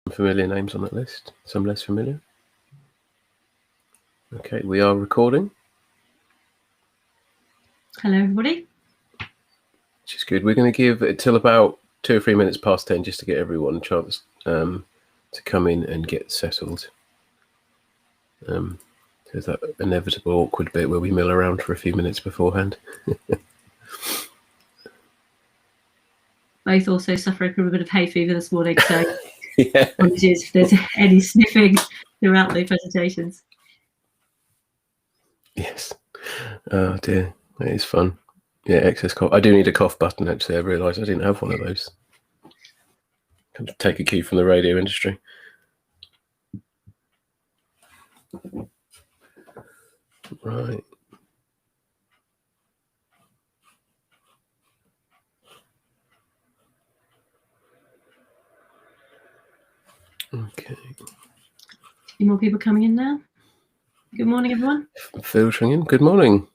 Familiar names on that list, some less familiar. Okay, we are recording. Hello, everybody. Which is good. We're going to give it till about 2 or 3 minutes past 10 just to get everyone a chance to come in and get settled. There's that inevitable awkward bit where we mill around for a few minutes beforehand. Both also suffering from a bit of hay fever this morning, so Yeah. apologies if there's any sniffing throughout the presentations. Yes. Oh dear, that is fun. Yeah, excess cough. I do need a cough button, actually. I realised I didn't have one of those. Can take a cue from the radio industry. Right. Okay. A few more people coming in now. Good morning, everyone. Filtering in. Good morning.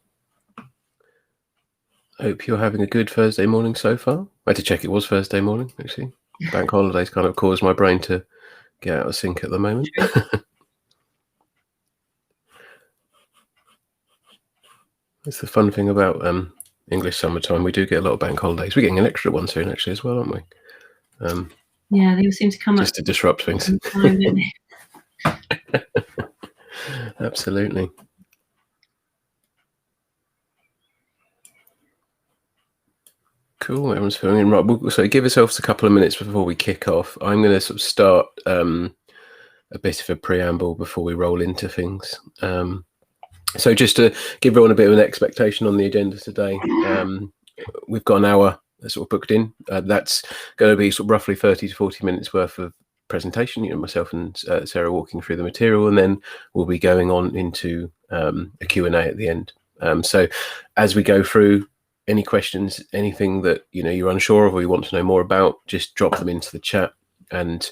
Hope you're having a good Thursday morning so far. I had to check it was Thursday morning, actually. Bank holidays kind of caused my brain to get out of sync at the moment. It's the fun thing about English summertime. We do get a lot of bank holidays. We're getting an extra one soon, actually, as well, aren't we? Yeah, they all seem to come just to disrupt things. Absolutely. Cool, everyone's filling in. Right, so give ourselves a couple of minutes before we kick off. I'm going to sort of start a bit of a preamble before we roll into things. So just to give everyone a bit of an expectation on the agenda today, we've got an hour sort of booked in. That's going to be sort of roughly 30 to 40 minutes worth of presentation, myself and Sarah walking through the material, and then we'll be going on into a Q&A at the end. So as we go through, any questions, anything that you're unsure of or you want to know more about, just drop them into the chat and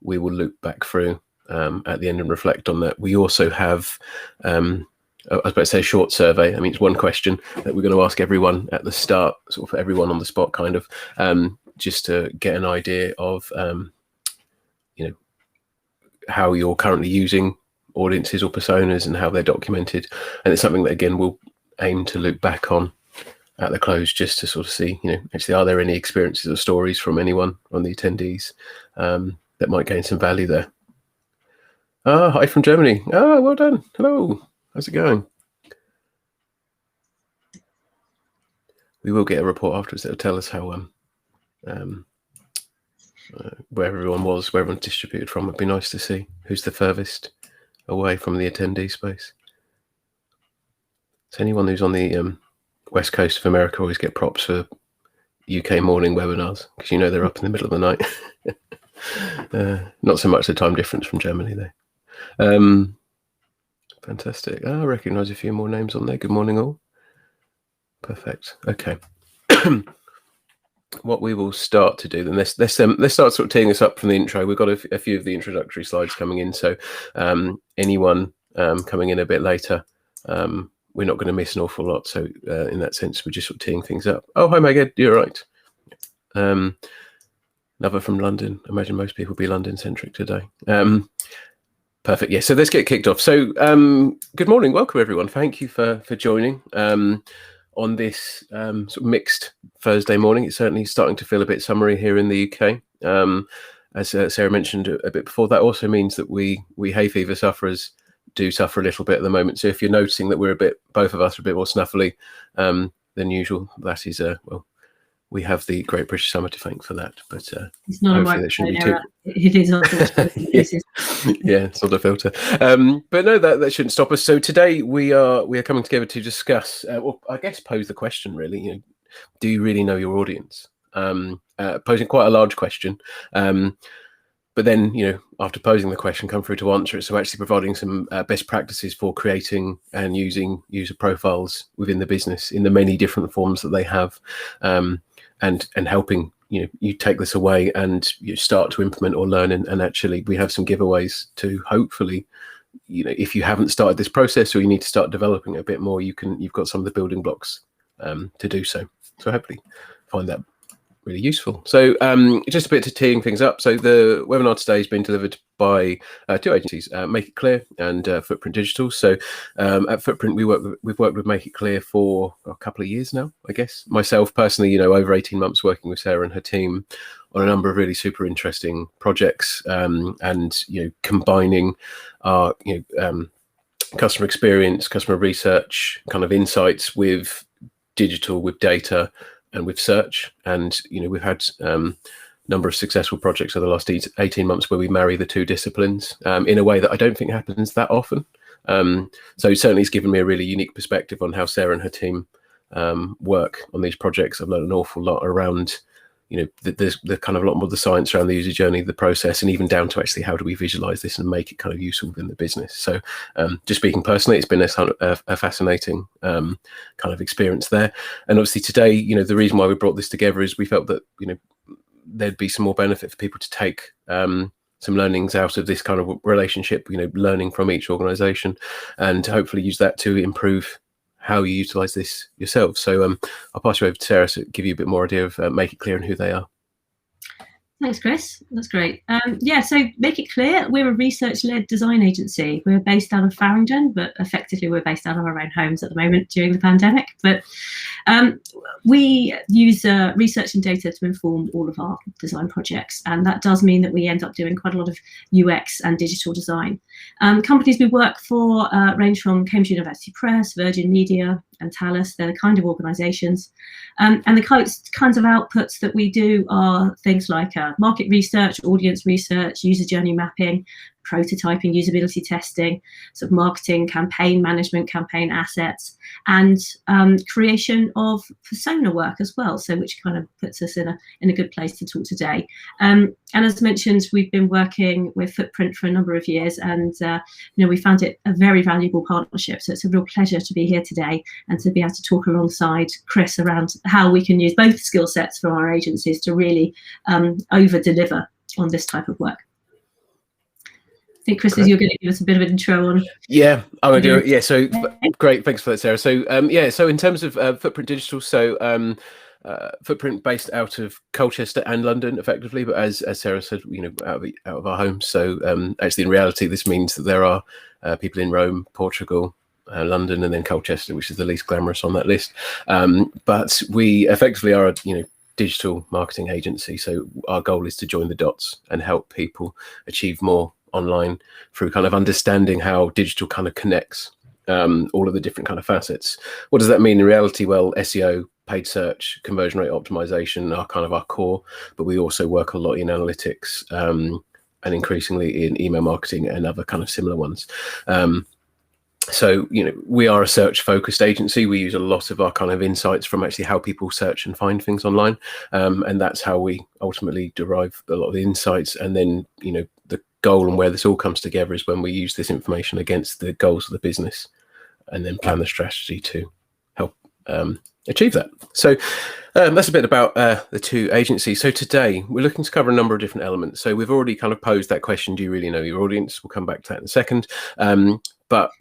we will loop back through at the end and reflect on that. We also have I was about to say a short survey. I mean, it's one question that we're going to ask everyone at the start, sort of for everyone on the spot, kind of, just to get an idea of, how you're currently using audiences or personas and how they're documented. And it's something that, again, we'll aim to loop back on at the close, just to sort of see, actually, are there any experiences or stories from anyone on the attendees that might gain some value there? Hi from Germany. Well done. Hello. How's it going? We will get a report afterwards that will tell us how where everyone was, where everyone's distributed from. It'd be nice to see who's the furthest away from the attendee space. So anyone who's on the west coast of America always get props for UK morning webinars, because they're up in the middle of the night. Not so much the time difference from Germany though. Fantastic. I recognise a few more names on there. Good morning all. Perfect. Okay. What we will start to do then, let's start sort of teeing us up from the intro. We've got a few of the introductory slides coming in, so anyone coming in a bit later, we're not going to miss an awful lot. So in that sense, we're just sort of teeing things up. Oh, hi Megan, you're right. Another from London. I imagine most people will be London centric today. Perfect. Yeah, so let's get kicked off. So good morning, welcome everyone. Thank you for joining on this sort of mixed Thursday morning. It's certainly starting to feel a bit summery here in the UK. As Sarah mentioned a bit before, that also means that we hay fever sufferers do suffer a little bit at the moment. So if you're noticing that both of us are a bit more snuffly than usual, that is well, we have the Great British Summer to thank for that. But it's not a microphone error. It is unfortunately. Yeah, it's not a filter. But no, that shouldn't stop us. So today we are coming together to discuss, well, I guess pose the question really. Do you really know your audience? Posing quite a large question. But then, after posing the question, come through to answer it. So actually providing some best practices for creating and using user profiles within the business in the many different forms that they have, and helping you take this away and you start to implement or learn. And actually, we have some giveaways to hopefully, if you haven't started this process or you need to start developing it a bit more, you've got some of the building blocks to do so. So hopefully find that really useful. So just a bit to teeing things up. So the webinar today has been delivered by two agencies, Make It Clear and Footprint Digital. So at Footprint, we've worked with Make It Clear for a couple of years now, I guess. Myself personally, over 18 months working with Sarah and her team on a number of really super interesting projects, and combining our customer experience, customer research kind of insights with digital, with data, and with search. And we've had a number of successful projects over the last 18 months where we marry the two disciplines in a way that I don't think happens that often. So certainly it's given me a really unique perspective on how Sarah and her team work on these projects. I've learned an awful lot around there's the kind of a lot more of the science around the user journey, the process, and even down to actually how do we visualize this and make it kind of useful within the business. So just speaking personally, it's been a fascinating kind of experience there. And obviously today, the reason why we brought this together is we felt that there'd be some more benefit for people to take some learnings out of this kind of relationship, learning from each organization, and hopefully use that to improve how you utilize this yourself. So I'll pass you over to Sarah to give you a bit more idea of Make It Clear and who they are. Thanks, Chris. That's great. So Make It Clear, we're a research-led design agency. We're based out of Farringdon, but effectively we're based out of our own homes at the moment during the pandemic. But we use research and data to inform all of our design projects. And that does mean that we end up doing quite a lot of UX and digital design. Companies we work for range from Cambridge University Press, Virgin Media, and Thales. They're the kind of organizations. And the kinds of outputs that we do are things like market research, audience research, user journey mapping, prototyping, usability testing, sort of marketing, campaign management, campaign assets, and creation of persona work as well. So which kind of puts us in a good place to talk today. And as mentioned, we've been working with Footprint for a number of years, and we found it a very valuable partnership. So it's a real pleasure to be here today and to be able to talk alongside Chris around how we can use both skill sets from our agencies to really over deliver on this type of work. I think, Chris, you're going to give us a bit of an intro on. Yeah, I'm going to do it. Yeah, so great. Thanks for that, Sarah. So so in terms of Footprint Digital, so Footprint based out of Colchester and London, effectively, but as Sarah said, out of our homes. So actually, in reality, this means that there are people in Rome, Portugal, London, and then Colchester, which is the least glamorous on that list. But we effectively are a digital marketing agency. So our goal is to join the dots and help people achieve more online through kind of understanding how digital kind of connects all of the different kind of facets. What does that mean in reality? Well, SEO, paid search, conversion rate optimization are kind of our core, but we also work a lot in analytics and increasingly in email marketing and other kind of similar ones. So, we are a search focused agency. We use a lot of our kind of insights from actually how people search and find things online. And that's how we ultimately derive a lot of the insights. And then, the goal and where this all comes together is when we use this information against the goals of the business and then plan the strategy to help achieve that. So that's a bit about the two agencies. So today we're looking to cover a number of different elements. So we've already kind of posed that question, do you really know your audience? We'll come back to that in a second. But,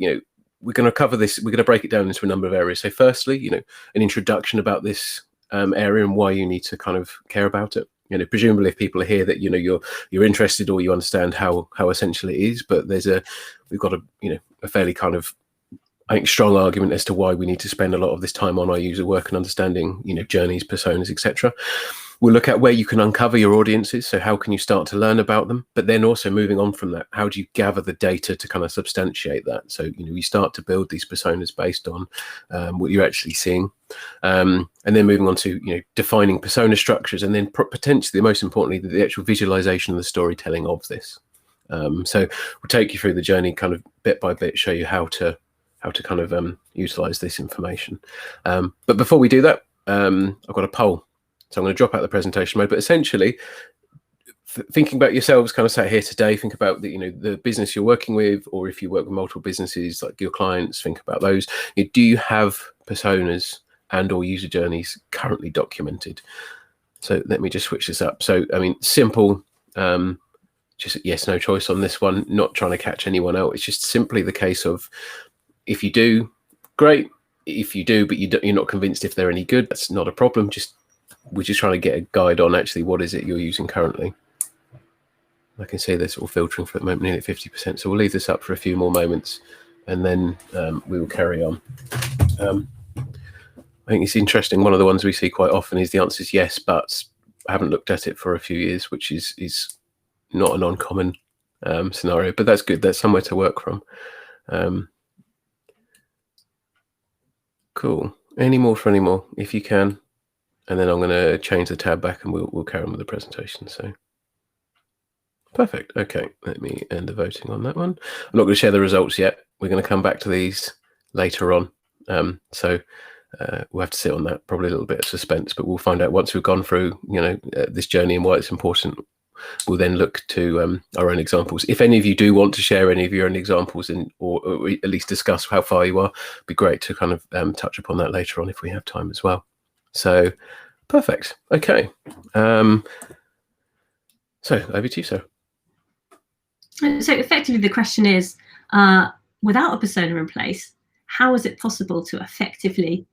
we're going to cover this, we're going to break it down into a number of areas. So firstly, an introduction about this area and why you need to kind of care about it. Presumably if people are here that, you're interested or you understand how essential it is, but we've got a fairly kind of, I think, strong argument as to why we need to spend a lot of this time on our user work and understanding, journeys, personas, etc. We'll look at where you can uncover your audiences. So how can you start to learn about them? But then also moving on from that, how do you gather the data to kind of substantiate that? So, you start to build these personas based on what you're actually seeing. And then moving on to, defining persona structures, and then potentially, most importantly, the actual visualization and the storytelling of this. So we'll take you through the journey kind of bit by bit, show you how to kind of utilize this information. But before we do that, I've got a poll. So I'm going to drop out the presentation mode, but essentially thinking about yourselves kind of sat here today, think about the business you're working with, or if you work with multiple businesses like your clients, think about those. Do you have personas and or user journeys currently documented? So let me just switch this up. So, simple, just yes, no choice on this one, not trying to catch anyone out. It's just simply the case of, if you do, great. If you do, but you're not convinced if they're any good, that's not a problem. Just we're just trying to get a guide on actually what is it you're using currently. I can see they're sort of filtering for the moment, nearly 50%. So we'll leave this up for a few more moments, and then we will carry on. I think it's interesting. One of the ones we see quite often is the answer is yes, but I haven't looked at it for a few years, which is not an uncommon scenario, but that's good. That's somewhere to work from. Cool. Any more for any more, if you can, and then I'm going to change the tab back, and we'll carry on with the presentation. So. Perfect. Okay, let me end the voting on that one. I'm not going to share the results yet. We're going to come back to these later on. So we'll have to sit on that, probably a little bit of suspense, but we'll find out once we've gone through, this journey and why it's important. We'll then look to our own examples. If any of you do want to share any of your own examples or at least discuss how far you are, it'd be great to kind of touch upon that later on if we have time as well. So perfect. Okay. So over to you, sir. So effectively, the question is, without a persona in place, how is it possible to effectively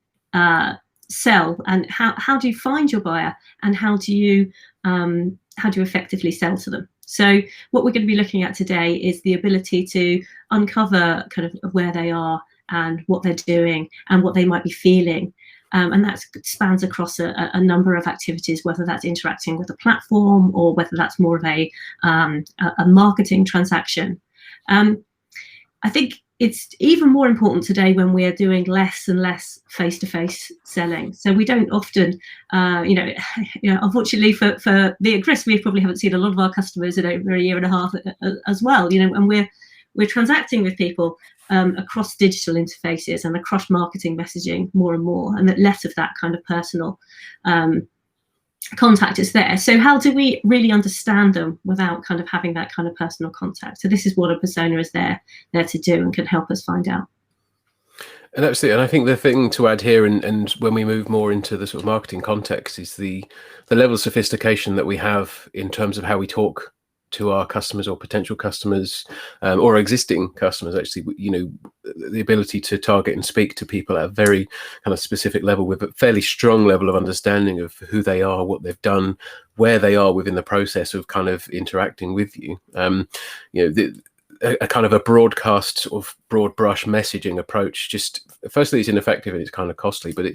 sell? And how do you find your buyer? And how do you effectively sell to them? So what we're going to be looking at today is the ability to uncover kind of where they are and what they're doing and what they might be feeling. And that spans across a number of activities, whether that's interacting with a platform or whether that's more of a marketing transaction. I think it's even more important today when we're doing less and less face-to-face selling. So we don't often, unfortunately for me and Chris, we probably haven't seen a lot of our customers in over a year and a half as well. And we're transacting with people across digital interfaces and across marketing messaging more and more, and that less of that kind of personal contact is there. So how do we really understand them without kind of having that kind of personal contact? So this is what a persona is there to do and can help us find out. And absolutely, and I think the thing to add here, and when we move more into the sort of marketing context, is the level of sophistication that we have in terms of how we talk to our customers or potential customers or existing customers. Actually, the ability to target and speak to people at a very kind of specific level with a fairly strong level of understanding of who they are, what they've done, where they are within the process of kind of interacting with you. A kind of a broadcast sort of broad brush messaging approach, just firstly, it's ineffective and it's kind of costly, but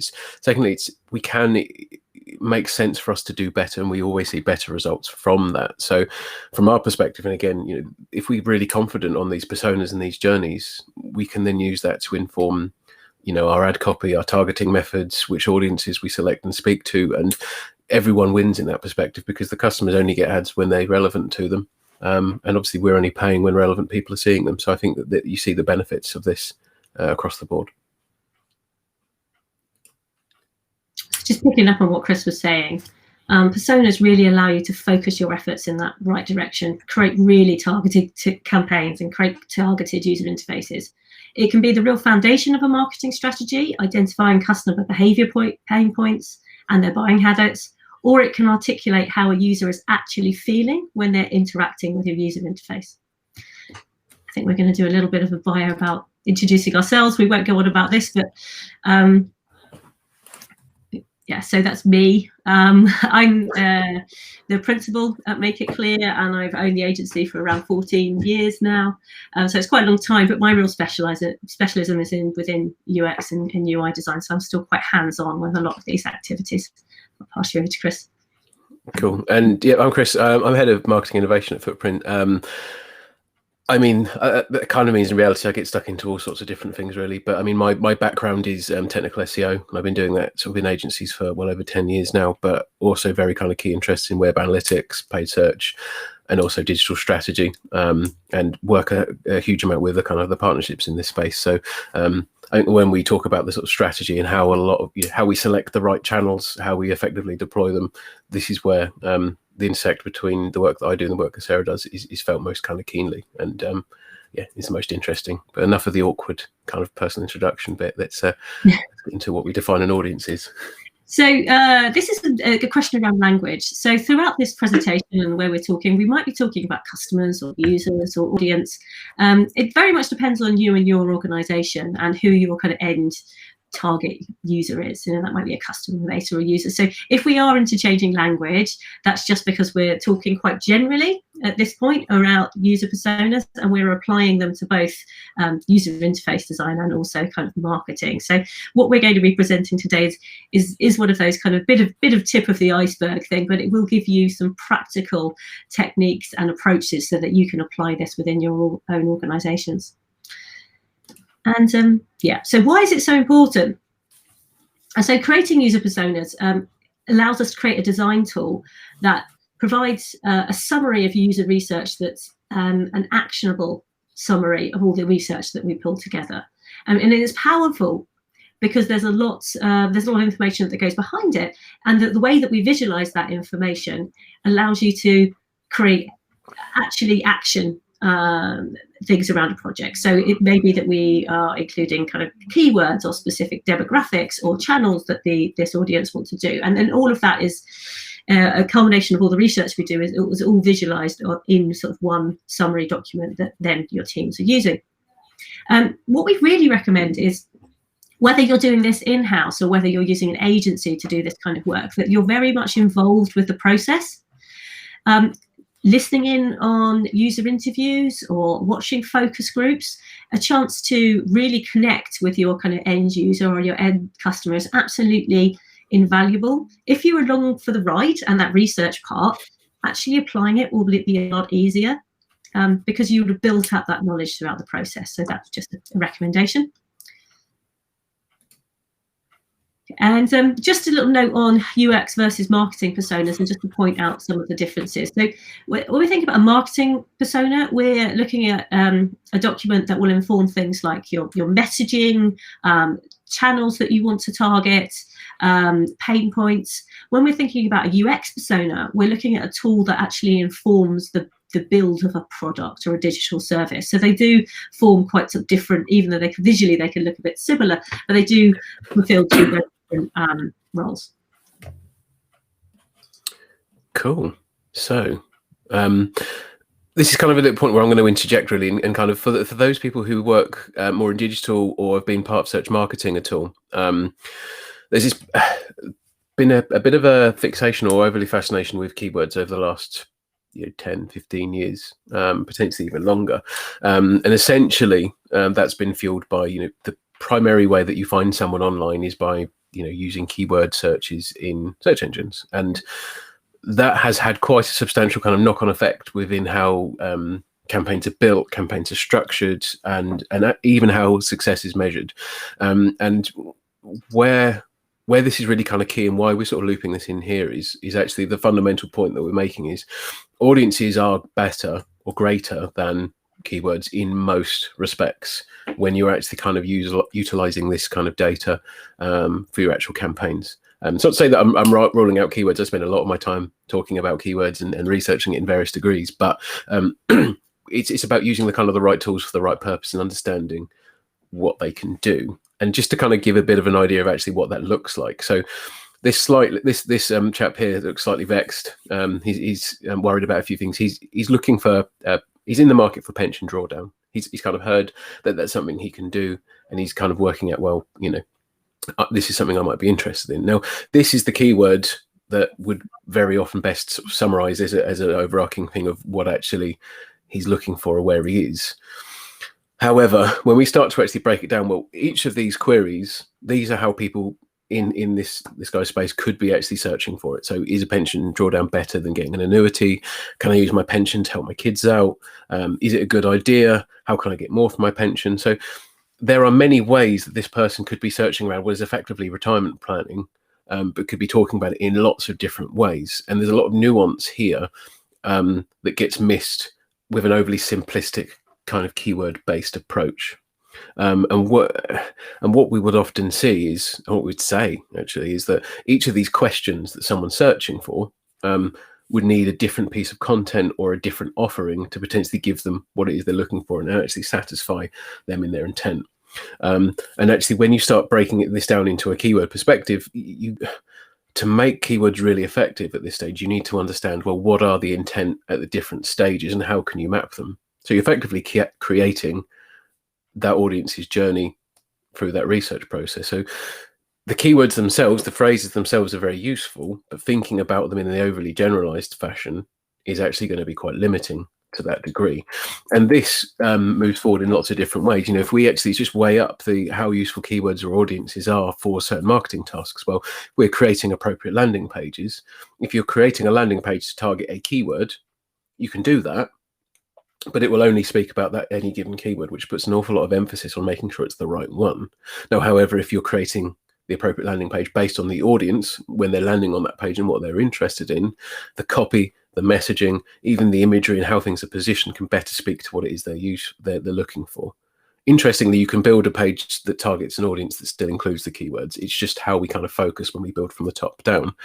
secondly, we can make sense for us to do better, and we always see better results from that. So from our perspective, and again, if we're really confident on these personas and these journeys, we can then use that to inform our ad copy, our targeting methods, which audiences we select and speak to, and everyone wins in that perspective because the customers only get ads when they're relevant to them. And obviously we're only paying when relevant people are seeing them. So I think that you see the benefits of this across the board. Just picking up on what Chris was saying, personas really allow you to focus your efforts in that right direction, create really targeted campaigns and create targeted user interfaces. It can be the real foundation of a marketing strategy, identifying customer behavior pain points and their buying habits, or it can articulate how a user is actually feeling when they're interacting with your user interface. I think we're going to do a little bit of a bio about introducing ourselves. We won't go on about this, but yeah, so that's me. I'm the principal at Make It Clear, and I've owned the agency for around 14 years now. So it's quite a long time, but my real specialism is within UX and UI design. So I'm still quite hands-on with a lot of these activities. I'll pass you over to Chris. Cool. And yeah, I'm Chris. I'm head of marketing innovation at Footprint. That kind of means in reality I get stuck into all sorts of different things really, but I mean my background is technical SEO, and I've been doing that sort of in agencies for well over 10 years now, but also very kind of key interest in web analytics, paid search, and also digital strategy, and work a huge amount with the partnerships in this space. So I think when we talk about the sort of strategy and how how we select the right channels, how we effectively deploy them, this is where the intersect between the work that I do and the work that Sarah does is felt most kind of keenly, and it's the most interesting. But enough of the awkward kind of personal introduction bit. Let's get into what we define an audience is. So this is a good question around language. So throughout this presentation and where we're talking, we might be talking about customers or users or audience. It very much depends on you and your organisation and who your kind of end target user is. That might be a customer base or a user. So if we are interchanging language, that's just because we're talking quite generally at this point around user personas, and we're applying them to both user interface design and also kind of marketing. So what we're going to be presenting today is one of those kind of bit of tip of the iceberg thing, but it will give you some practical techniques and approaches so that you can apply this within your own organizations. And yeah, so why is it so important? And so creating user personas allows us to create a design tool that provides a summary of user research that's an actionable summary of all the research that we pull together. And it is powerful because there's a lot of information that goes behind it, and the way that we visualize that information allows you to create action things around a project. So it may be that we are including kind of keywords or specific demographics or channels that this audience want to do, and then all of that is a culmination of all the research we do. It was all visualized in sort of one summary document that then your teams are using. What we really recommend is, whether you're doing this in-house or whether you're using an agency to do this kind of work, that you're very much involved with the process. Listening in on user interviews or watching focus groups, a chance to really connect with your kind of end user or your end customer is absolutely invaluable. If you're along for the ride and that research part, actually applying it will be a lot easier because you would have built up that knowledge throughout the process. So that's just a recommendation. And just a little note on UX versus marketing personas, and just to point out some of the differences. So when we think about a marketing persona, we're looking at a document that will inform things like your messaging, channels that you want to target, pain points. When we're thinking about a UX persona, we're looking at a tool that actually informs the build of a product or a digital service. So they do form quite sort of different, even though they can look a bit similar, but they do fulfill two very different roles. Cool. So this is kind of a little point where I'm going to interject really, and kind of for those people who work more in digital or have been part of search marketing at all, there's been a bit of a fixation or overly fascination with keywords over the last 10, 15 years, potentially even longer. And essentially that's been fueled by, the primary way that you find someone online is by, using keyword searches in search engines. And that has had quite a substantial kind of knock-on effect within how campaigns are built, campaigns are structured, and even how success is measured. And where this is really kind of key, and why we're sort of looping this in here is actually the fundamental point that we're making is audiences are better or greater than keywords in most respects when you're actually kind of utilizing this kind of data for your actual campaigns. So not to say that I'm ruling out keywords. I spend a lot of my time talking about keywords and researching it in various degrees, but it's about using the right tools for the right purpose and understanding what they can do. And just to kind of give a bit of an idea of actually what that looks like. So this chap here looks slightly vexed. He's worried about a few things. He's looking for he's in the market for pension drawdown. He's kind of heard that that's something he can do, and he's kind of working out, well, this is something I might be interested in. Now, this is the keyword that would very often best sort of summarize as an overarching thing of what actually he's looking for or where he is. However, when we start to actually break it down, well, each of these queries, these are how people in this guy's space could be actually searching for it. So is a pension drawdown better than getting an annuity? Can I use my pension to help my kids out? Is it a good idea? How can I get more for my pension? So there are many ways that this person could be searching around what is effectively retirement planning, but could be talking about it in lots of different ways. And there's a lot of nuance here that gets missed with an overly simplistic kind of keyword-based approach. And what we would often see is, or what we'd say actually, is that each of these questions that someone's searching for would need a different piece of content or a different offering to potentially give them what it is they're looking for and actually satisfy them in their intent. And actually, when you start breaking this down into a keyword perspective, to make keywords really effective at this stage, you need to understand, well, what are the intent at the different stages and how can you map them? So you're effectively creating that audience's journey through that research process. So the keywords themselves, the phrases themselves are very useful, but thinking about them in an overly generalized fashion is actually going to be quite limiting to that degree. And this moves forward in lots of different ways. If we actually just weigh up how useful keywords or audiences are for certain marketing tasks, well, we're creating appropriate landing pages. If you're creating a landing page to target a keyword, you can do that, but it will only speak about that any given keyword, which puts an awful lot of emphasis on making sure it's the right one. Now, however, if you're creating the appropriate landing page based on the audience, when they're landing on that page and what they're interested in, the copy, the messaging, even the imagery and how things are positioned can better speak to what it is they're looking for. Interestingly, you can build a page that targets an audience that still includes the keywords. It's just how we kind of focus when we build from the top down.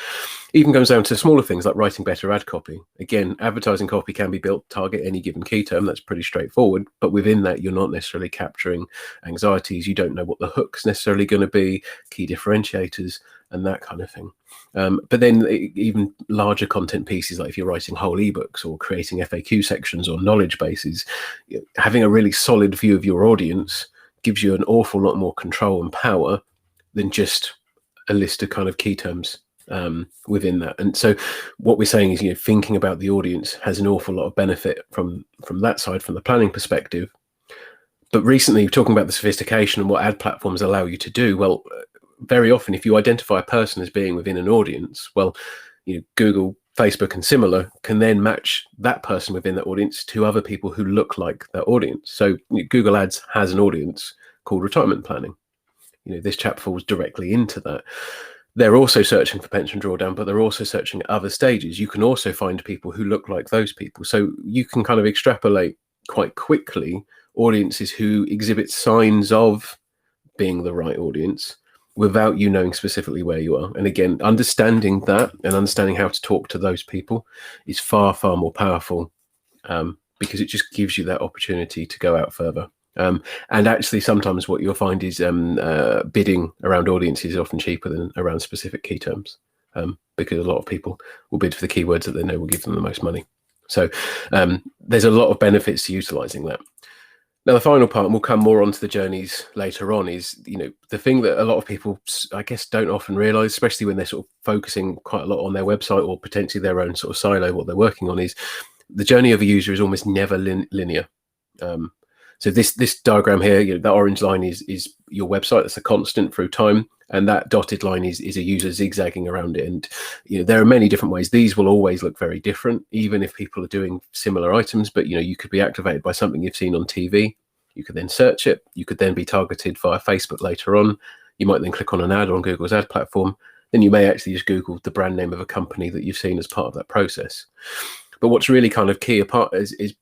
Even comes down to smaller things like writing better ad copy. Again, advertising copy can be built to target any given key term. That's pretty straightforward. But within that, you're not necessarily capturing anxieties. You don't know what the hook's necessarily going to be, key differentiators, and that kind of thing. But then even larger content pieces, like if you're writing whole ebooks or creating FAQ sections or knowledge bases, having a really solid view of your audience gives you an awful lot more control and power than just a list of kind of key terms within that. And so what we're saying is, thinking about the audience has an awful lot of benefit from that side, from the planning perspective. But recently, talking about the sophistication and what ad platforms allow you to do, well, very often, if you identify a person as being within an audience, well, Google, Facebook, and similar can then match that person within that audience to other people who look like that audience. So Google Ads has an audience called retirement planning. This chap falls directly into that. They're also searching for pension drawdown, but they're also searching at other stages. You can also find people who look like those people. So you can kind of extrapolate quite quickly audiences who exhibit signs of being the right audience without you knowing specifically where you are. And again, understanding that and understanding how to talk to those people is far, far more powerful because it just gives you that opportunity to go out further. And actually, sometimes what you'll find is bidding around audiences is often cheaper than around specific key terms because a lot of people will bid for the keywords that they know will give them the most money. So there's a lot of benefits to utilizing that. Now, the final part, and we'll come more onto the journeys later on, is the thing that a lot of people, I guess, don't often realize, especially when they're sort of focusing quite a lot on their website or potentially their own sort of silo, what they're working on, is the journey of a user is almost never linear. So this diagram here, that orange line is your website. That's a constant through time, and that dotted line is a user zigzagging around it. And there are many different ways. These will always look very different, even if people are doing similar items. But you could be activated by something you've seen on TV. You could then search it. You could then be targeted via Facebook later on. You might then click on an ad on Google's ad platform. Then you may actually just Google the brand name of a company that you've seen as part of that process. But what's really kind of key apart is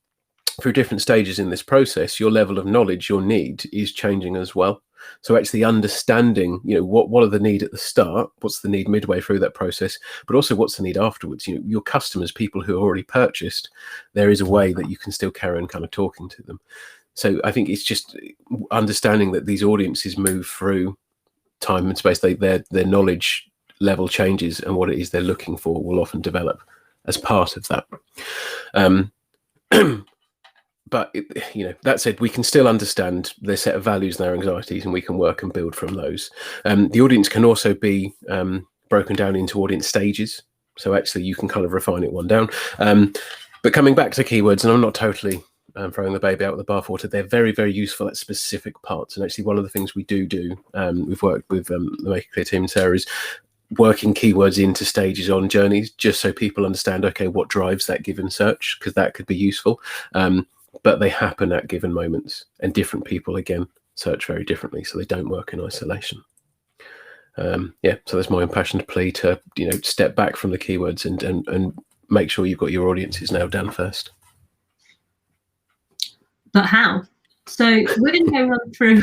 through different stages in this process, your level of knowledge, your need is changing as well. So actually understanding, what are the need at the start, what's the need midway through that process, but also what's the need afterwards. Your customers, people who have already purchased, there is a way that you can still carry on kind of talking to them. So I think it's just understanding that these audiences move through time and space. Their knowledge level changes, and what it is they're looking for will often develop as part of that. But that said, we can still understand their set of values and their anxieties, and we can work and build from those. The audience can also be broken down into audience stages. So actually, you can kind of refine it one down. But coming back to keywords, and I'm not totally throwing the baby out with the bathwater, they're very, very useful at specific parts. And actually, one of the things we do, we've worked with the Make It Clear team, Sarah, is working keywords into stages on journeys, just so people understand, okay, what drives that given search, because that could be useful. But they happen at given moments, and different people, again, search very differently, so they don't work in isolation. So that's my impassioned plea to step back from the keywords and make sure you've got your audiences nailed down first. But how? So we're going to go run through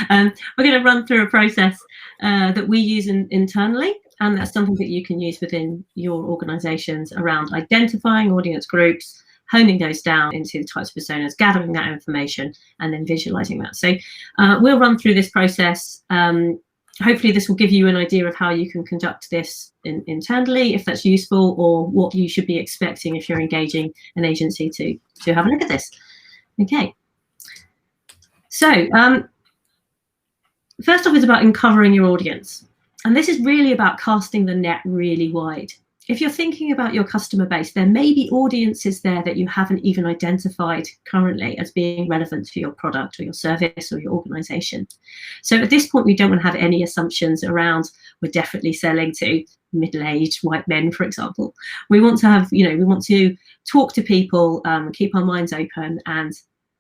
we're going to run through a process that we use internally, and that's something that you can use within your organizations around identifying audience groups, honing those down into the types of personas, gathering that information, and then visualizing that. So we'll run through this process. Hopefully this will give you an idea of how you can conduct this internally, if that's useful, or what you should be expecting if you're engaging an agency to have a look at this. Okay. So first off, it's about uncovering your audience. And this is really about casting the net really wide. If you're thinking about your customer base, there may be audiences there that you haven't even identified currently as being relevant to your product or your service or your organization. So at this point, we don't want to have any assumptions around we're definitely selling to middle-aged white men, for example. We want to have, we want to talk to people, keep our minds open and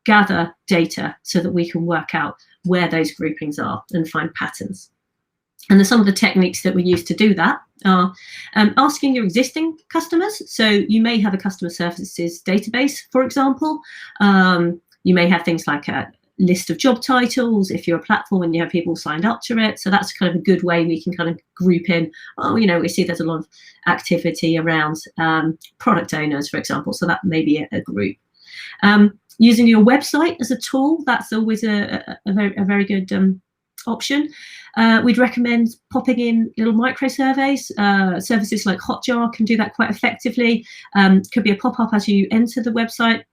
gather data so that we can work out where those groupings are and find patterns. And some of the techniques that we use to do that are asking your existing customers. So you may have a customer services database, for example. You may have things like a list of job titles if you're a platform and you have people signed up to it. So that's kind of a good way we can kind of group in, we see there's a lot of activity around product owners, for example. So that may be a group. Using your website as a tool, that's always a very good option. We'd recommend popping in little micro surveys. Services like Hotjar can do that quite effectively. Could be a pop-up as you enter the website.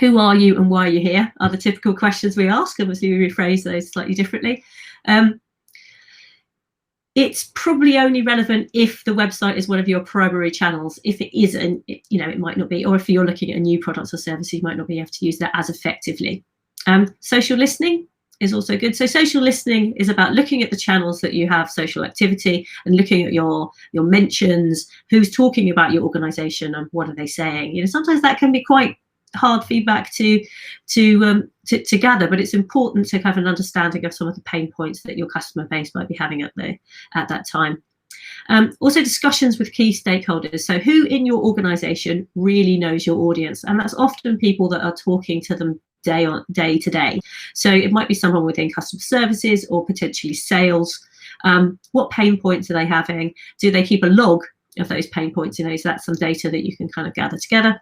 Who are you and why are you here? Are the typical questions we ask. Obviously, we rephrase those slightly differently. It's probably only relevant if the website is one of your primary channels. If it isn't, it might not be. Or if you're looking at a new product or service, you might not be able to use that as effectively. Social listening is also good. So social listening is about looking at the channels that you have social activity and looking at your mentions, who's talking about your organization and what are they saying. Sometimes that can be quite hard feedback to gather, but it's important to have an understanding of some of the pain points that your customer base might be having at that time. Also discussions with key stakeholders. So who in your organization really knows your audience? And that's often people that are talking to them day to day. So it might be someone within customer services or potentially sales. What pain points are they having? Do they keep a log of those pain points? So that's some data that you can kind of gather together.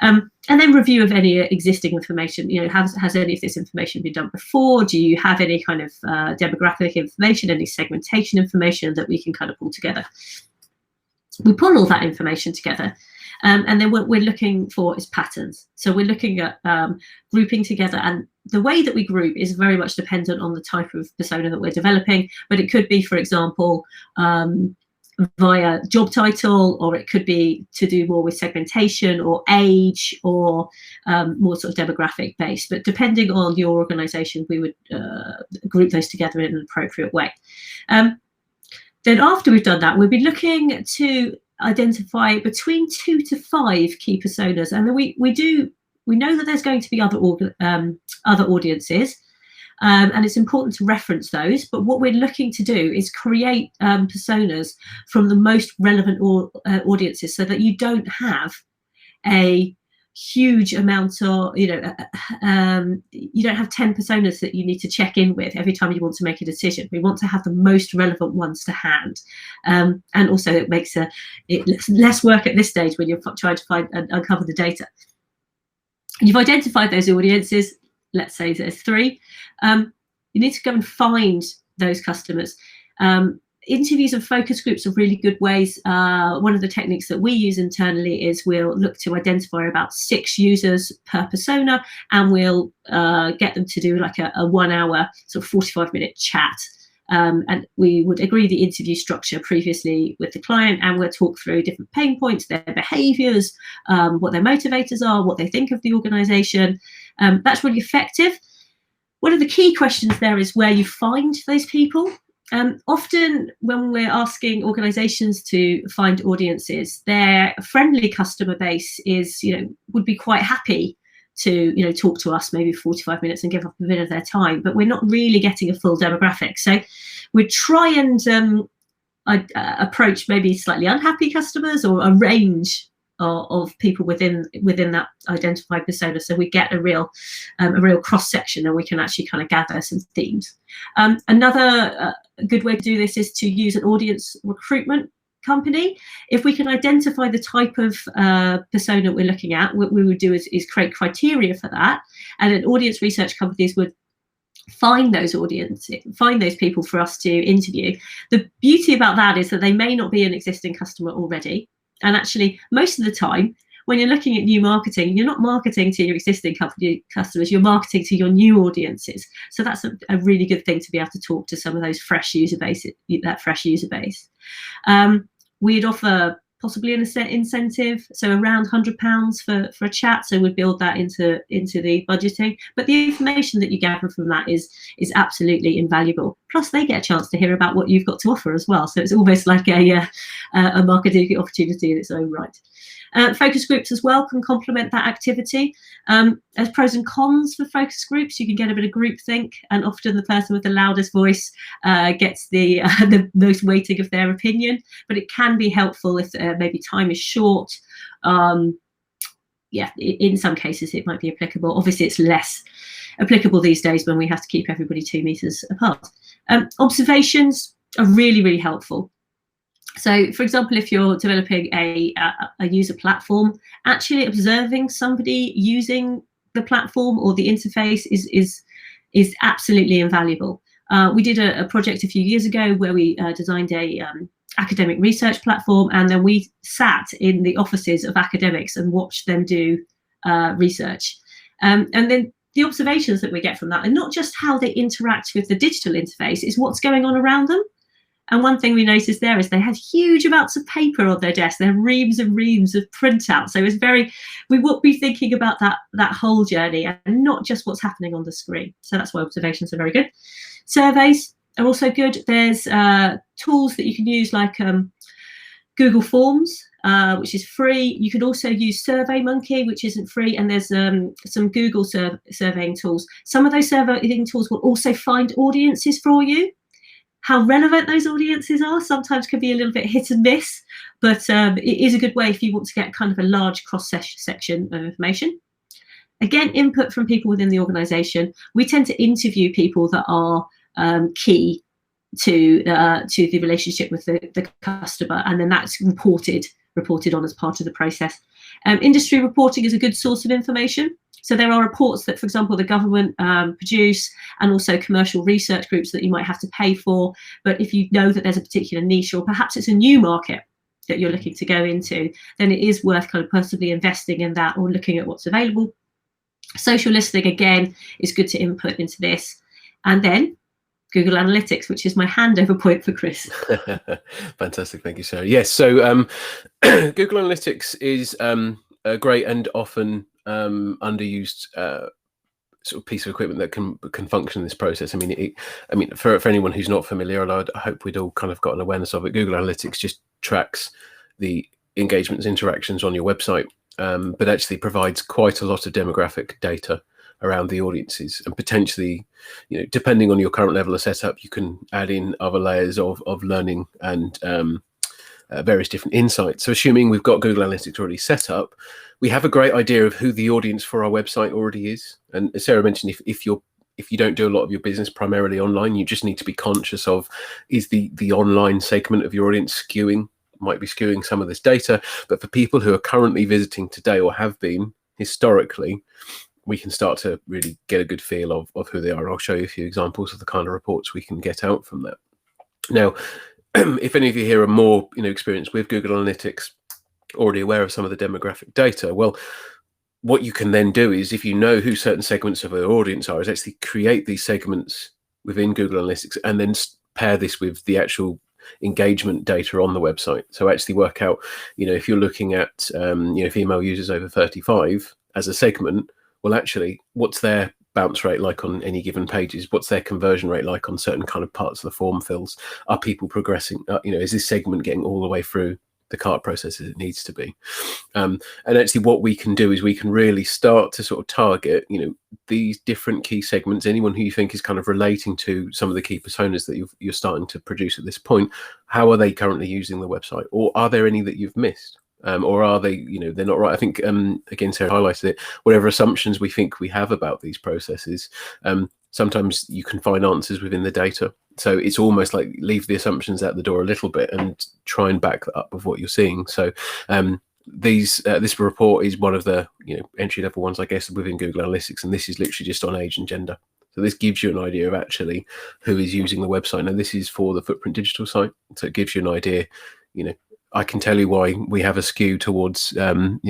And then review of any existing information. Has any of this information been done before? Do you have any kind of demographic information, any segmentation information that we can kind of pull together? We pull all that information together. And then what we're looking for is patterns. So we're looking at grouping together, and the way that we group is very much dependent on the type of persona that we're developing. But it could be, for example, via job title, or it could be to do more with segmentation or age or more sort of demographic based. But depending on your organization, we would group those together in an appropriate way. Then after we've done that, we'll be looking to identify between 2 to 5 key personas. And then we know that there's going to be other audiences. And it's important to reference those, but what we're looking to do is create personas from the most relevant audiences, so that you don't have a huge amount of, you don't have 10 personas that you need to check in with every time you want to make a decision. We want to have the most relevant ones to hand. And also it makes it less work at this stage when you're trying to find and uncover the data. And you've identified those audiences. Let's say there's 3, you need to go and find those customers. Interviews and focus groups are really good ways. One of the techniques that we use internally is we'll look to identify about 6 users per persona, and we'll get them to do like a 1 hour, sort of 45-minute chat. And we would agree the interview structure previously with the client, and we'll talk through different pain points, their behaviors, what their motivators are, what they think of the organization. That's really effective. One of the key questions there is where you find those people. Often when we're asking organizations to find audiences, their friendly customer base is, would be quite happy to, talk to us maybe 45 minutes and give up a bit of their time, but we're not really getting a full demographic. So we try and approach maybe slightly unhappy customers, or a range of people within that identified persona, so we get a real cross section, and we can actually kind of gather some themes. Another good way to do this is to use an audience recruitment company. If we can identify the type of persona we're looking at, what we would do is create criteria for that, and then audience research companies would find those people for us to interview. The beauty about that is that they may not be an existing customer already. And actually, most of the time, when you're looking at new marketing, you're not marketing to your existing customers, you're marketing to your new audiences. So that's a really good thing to be able to talk to some of those fresh user base, that fresh user base. We'd offer possibly an incentive, so around £100 for a chat. So we'd build that into the budgeting. But the information that you gather from that is absolutely invaluable. Plus, they get a chance to hear about what you've got to offer as well. So it's almost like a marketing opportunity in its own right. Focus groups as well can complement that activity. There's pros and cons for focus groups. You can get a bit of groupthink, and often the person with the loudest voice gets the most weighting of their opinion. But it can be helpful if maybe time is short. Yeah, in some cases it might be applicable. Obviously, it's less applicable these days when we have to keep everybody 2 meters apart. Observations are really, really helpful. So, for example, if you're developing a user platform, actually observing somebody using the platform or the interface is absolutely invaluable. We did a project a few years ago where we designed a academic research platform, and then we sat in the offices of academics and watched them do research. And then the observations that we get from that are not just how they interact with the digital interface, it's what's going on around them. And one thing we noticed there is they had huge amounts of paper on their desk. There are reams and reams of printouts. So it's we will be thinking about that whole journey and not just what's happening on the screen. So that's why observations are very good. Surveys are also good. There's tools that you can use like Google Forms, which is free. You can also use SurveyMonkey, which isn't free. And there's some Google surveying tools. Some of those surveying tools will also find audiences for you. How relevant those audiences are sometimes can be a little bit hit and miss, but it is a good way if you want to get kind of a large cross-section of information. Again, input from people within the organisation. We tend to interview people that are key to the relationship with the customer, and then that's reported on as part of the process. Industry reporting is a good source of information. So there are reports that, for example, the government produce, and also commercial research groups that you might have to pay for. But if you know that there's a particular niche, or perhaps it's a new market that you're looking to go into, then it is worth kind of possibly investing in that or looking at what's available. Social listening, again, is good to input into this. And then Google Analytics, which is my handover point for Chris. Fantastic. Thank you, Sarah. Yes. So Google Analytics is a great and often underused sort of piece of equipment that can function in this process. I mean, for anyone who's not familiar, and I hope we'd all kind of got an awareness of it, Google Analytics just tracks the engagements, interactions on your website, but actually provides quite a lot of demographic data around the audiences, and potentially, depending on your current level of setup, you can add in other layers of learning and various different insights. So assuming we've got Google Analytics already set up, we have a great idea of who the audience for our website already is. And as Sarah mentioned, if you don't do a lot of your business primarily online, you just need to be conscious of, is the online segment of your audience might be skewing some of this data. But for people who are currently visiting today or have been historically, we can start to really get a good feel of who they are. I'll show you a few examples of the kind of reports we can get out from that. Now, if any of you here are more experienced with Google Analytics, already aware of some of the demographic data, well, what you can then do is, if you know who certain segments of your audience are, is actually create these segments within Google Analytics and then pair this with the actual engagement data on the website. So actually work out, if you're looking at female users over 35 as a segment, well, actually, what's their bounce rate like on any given pages? What's their conversion rate like on certain kind of parts of the form fills? Are people progressing? Is this segment getting all the way through the cart process as it needs to be? And actually, what we can do is we can really start to sort of target, these different key segments. Anyone who you think is kind of relating to some of the key personas that you're starting to produce at this point. How are they currently using the website, or are there any that you've missed? Or are they, they're not right? I think, again, Sarah highlighted it, whatever assumptions we think we have about these processes, sometimes you can find answers within the data. So it's almost like leave the assumptions at the door a little bit and try and back that up with what you're seeing. So this report is one of the entry-level ones, I guess, within Google Analytics, and this is literally just on age and gender. So this gives you an idea of actually who is using the website. Now, this is for the Footprint Digital site, so it gives you an idea, I can tell you why we have a skew towards 18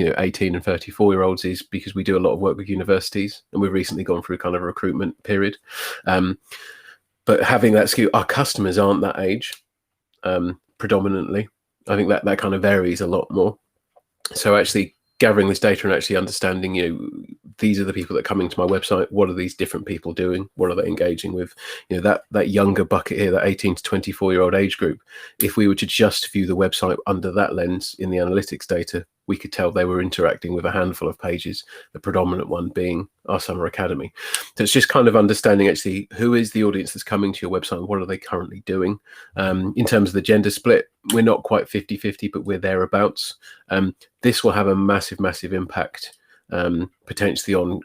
and 34-year-olds is because we do a lot of work with universities, and we've recently gone through kind of a recruitment period. But having that skew, our customers aren't that age predominantly. I think that kind of varies a lot more. So actually gathering this data and actually understanding, these are the people that are coming to my website. What are these different people doing? What are they engaging with? That younger bucket here, that 18 to 24-year-old age group, if we were to just view the website under that lens in the analytics data, we could tell they were interacting with a handful of pages, the predominant one being our summer academy. So it's just kind of understanding actually who is the audience that's coming to your website and what are they currently doing. In terms of the gender split, we're not quite 50-50, but we're thereabouts. This will have a massive impact potentially on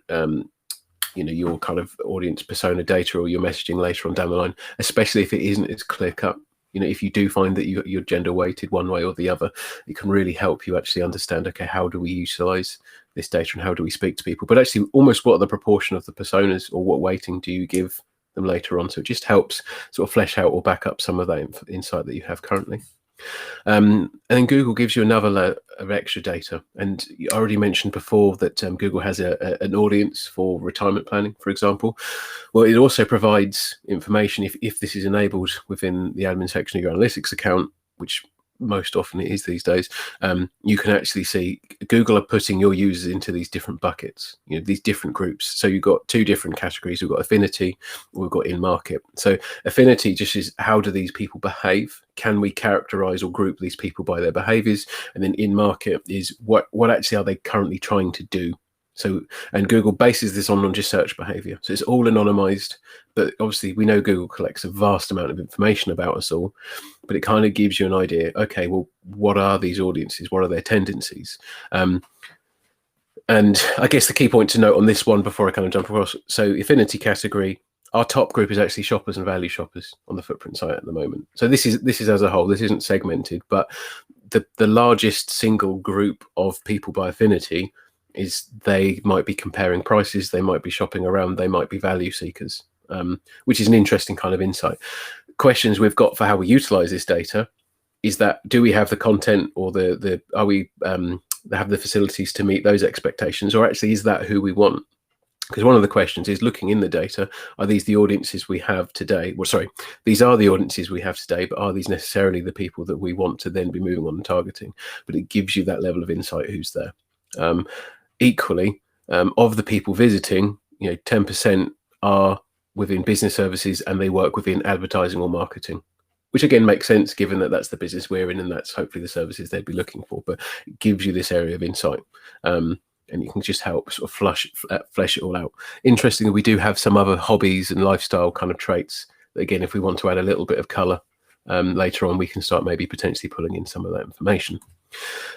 your kind of audience persona data or your messaging later on down the line, especially if it isn't as clear cut. If you do find that you're gender weighted one way or the other, it can really help you actually understand, okay, how do we utilize this data and how do we speak to people? But actually almost what are the proportion of the personas or what weighting do you give them later on? So it just helps sort of flesh out or back up some of that insight that you have currently. And then Google gives you another layer of extra data. And you already mentioned before that Google has an audience for retirement planning, for example. Well, it also provides information if this is enabled within the admin section of your analytics account, which most often it is these days. You can actually see Google are putting your users into these different buckets, these different groups. So you've got two different categories. We've got affinity, we've got in market. So affinity just is how do these people behave? Can we characterize or group these people by their behaviors? And then in market is what actually are they currently trying to do? So, and Google bases this on just search behavior. So it's all anonymized, but obviously we know Google collects a vast amount of information about us all, but it kind of gives you an idea, okay, well, what are these audiences? What are their tendencies? And I guess the key point to note on this one before I kind of jump across, so affinity category, our top group is actually shoppers and value shoppers on the Footprint site at the moment. So this is as a whole, this isn't segmented, but the largest single group of people by affinity is they might be comparing prices, they might be shopping around, they might be value seekers, which is an interesting kind of insight. Questions we've got for how we utilize this data is that, do we have the content or are we have the facilities to meet those expectations, or actually is that who we want? Because one of the questions is, looking in the data, are these the audiences we have today? Well, sorry, these are the audiences we have today, but are these necessarily the people that we want to then be moving on and targeting? But it gives you that level of insight who's there. Equally, of the people visiting, 10% are within business services and they work within advertising or marketing, which again makes sense given that that's the business we're in and that's hopefully the services they'd be looking for. But it gives you this area of insight, and you can just help sort of flesh it all out. Interestingly, we do have some other hobbies and lifestyle kind of traits that, again, if we want to add a little bit of color later on, we can start maybe potentially pulling in some of that information.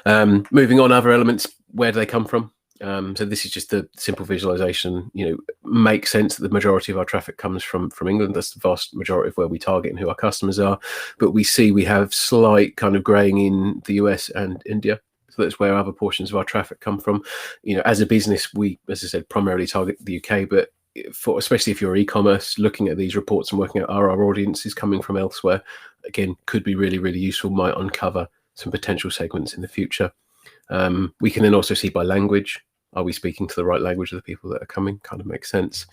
Moving on, other elements, where do they come from? So this is just the simple visualization. Makes sense that the majority of our traffic comes from England. That's the vast majority of where we target and who our customers are. But we see we have slight kind of graying in the US and India. So that's where other portions of our traffic come from. As a business, we, as I said, primarily target the UK, but especially if you're e-commerce, looking at these reports and working out are our audiences coming from elsewhere, again, could be really, really useful, might uncover some potential segments in the future. We can then also see by language. Are we speaking to the right language of the people that are coming? Kind of makes sense.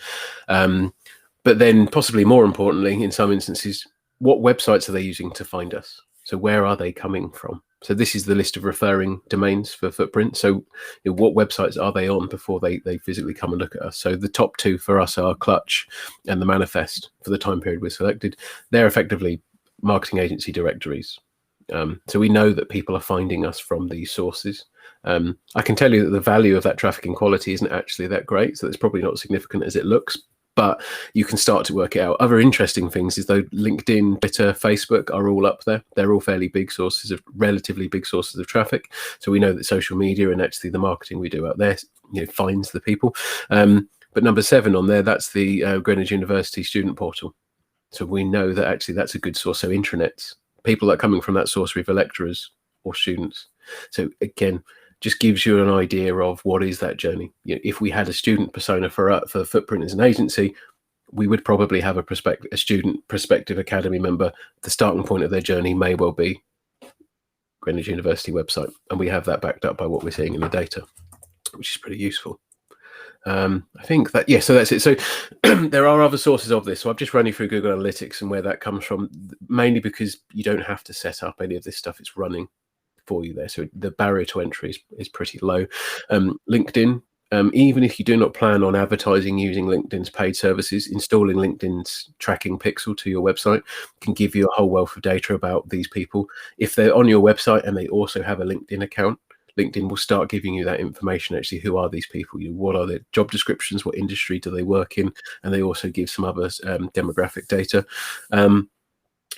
But then possibly more importantly, in some instances, what websites are they using to find us? So where are they coming from? So this is the list of referring domains for Footprint. So what websites are they on before they physically come and look at us? So the top two for us are Clutch and the Manifest for the time period we're selected. They're effectively marketing agency directories. So we know that people are finding us from these sources. I can tell you that the value of that traffic and quality isn't actually that great, so it's probably not significant as it looks, but you can start to work it out. Other interesting things is though LinkedIn, Twitter, Facebook are all up there. They're all fairly big sources of relatively big sources of traffic. So we know that social media and actually the marketing we do out there, finds the people. But number 7 on there, that's the Greenwich University student portal. So we know that actually that's a good source. So intranets, people that are coming from that source are either lecturers or students. So again, just gives you an idea of what is that journey. If we had a student persona for Footprint as an agency, we would probably have a student prospective academy member. The starting point of their journey may well be Greenwich University website, and we have that backed up by what we're seeing in the data, which is pretty useful. I think that, yeah, so that's it. So there are other sources of this. So I've just run you through Google Analytics and where that comes from, mainly because you don't have to set up any of this stuff. It's running for you there. So the barrier to entry is pretty low. LinkedIn, even if you do not plan on advertising using LinkedIn's paid services, installing LinkedIn's tracking pixel to your website can give you a whole wealth of data about these people. If they're on your website and they also have a LinkedIn account, LinkedIn will start giving you that information. Actually, who are these people? What are their job descriptions? What industry do they work in? And they also give some other demographic data.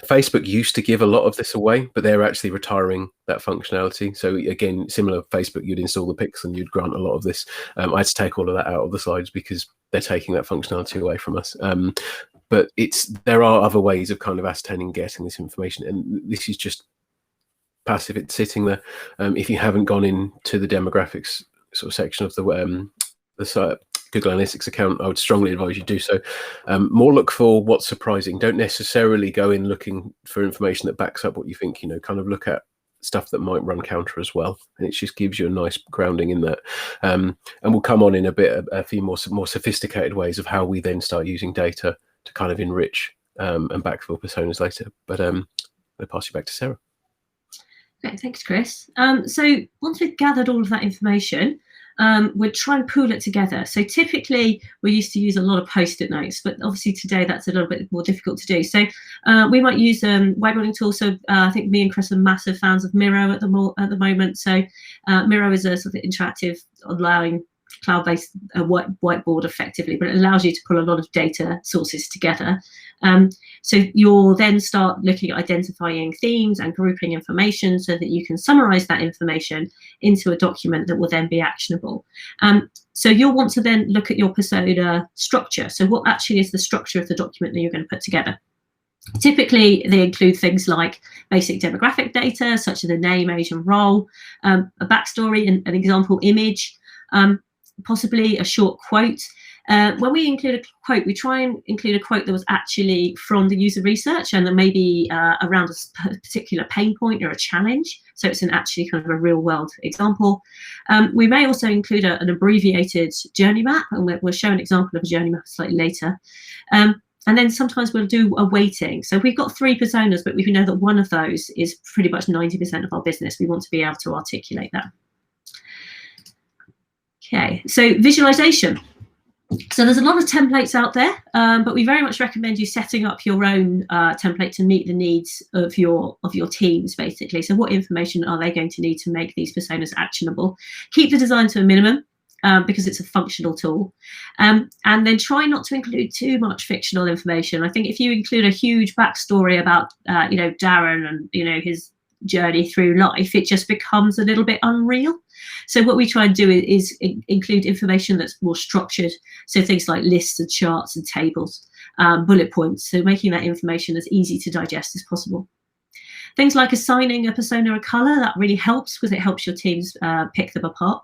Facebook used to give a lot of this away, but they're actually retiring that functionality. So again, similar Facebook, you'd install the pixel and you'd grant a lot of this. I had to take all of that out of the slides because they're taking that functionality away from us. But there are other ways of kind of ascertaining, getting this information, and this is just passive. It's sitting there. If you haven't gone into the demographics sort of section of the site, Google Analytics account, I would strongly advise you do so. More look for what's surprising. Don't necessarily go in looking for information that backs up what you think. Kind of look at stuff that might run counter as well, and it just gives you a nice grounding in that. And we'll come on in a few more sophisticated ways of how we then start using data to kind of enrich and backfill personas later. But I'll pass you back to Sarah. Okay, thanks, Chris. So once we've gathered all of that information, we'll try and pool it together. So typically we used to use a lot of post-it notes, but obviously today that's a little bit more difficult to do. So we might use whiteboarding tools. So I think me and Chris are massive fans of Miro at the moment. So Miro is a sort of interactive, allowing cloud-based whiteboard effectively, but it allows you to pull a lot of data sources together. So you'll then start looking at identifying themes and grouping information so that you can summarize that information into a document that will then be actionable. So you'll want to then look at your persona structure. So what actually is the structure of the document that you're going to put together? Typically, they include things like basic demographic data, such as a name, age, and role, a backstory, an example image, possibly a short quote. When we include a quote, we try and include a quote that was actually from the user research and then maybe around a particular pain point or a challenge. So it's actually kind of a real world example. We may also include an abbreviated journey map, and we'll show an example of a journey map slightly later. And then sometimes we'll do a weighting. So we've got 3 personas, but we know that one of those is pretty much 90% of our business. We want to be able to articulate that. Okay, so visualization. So there's a lot of templates out there, but we very much recommend you setting up your own template to meet the needs of your teams, basically. So what information are they going to need to make these personas actionable? Keep the design to a minimum because it's a functional tool. And then try not to include too much fictional information. I think if you include a huge backstory about, Darren and, his journey through life, it just becomes a little bit unreal. So what we try and do is include information that's more structured. So things like lists and charts and tables, bullet points. So making that information as easy to digest as possible. Things like assigning a persona a color, that really helps because it helps your teams pick them apart.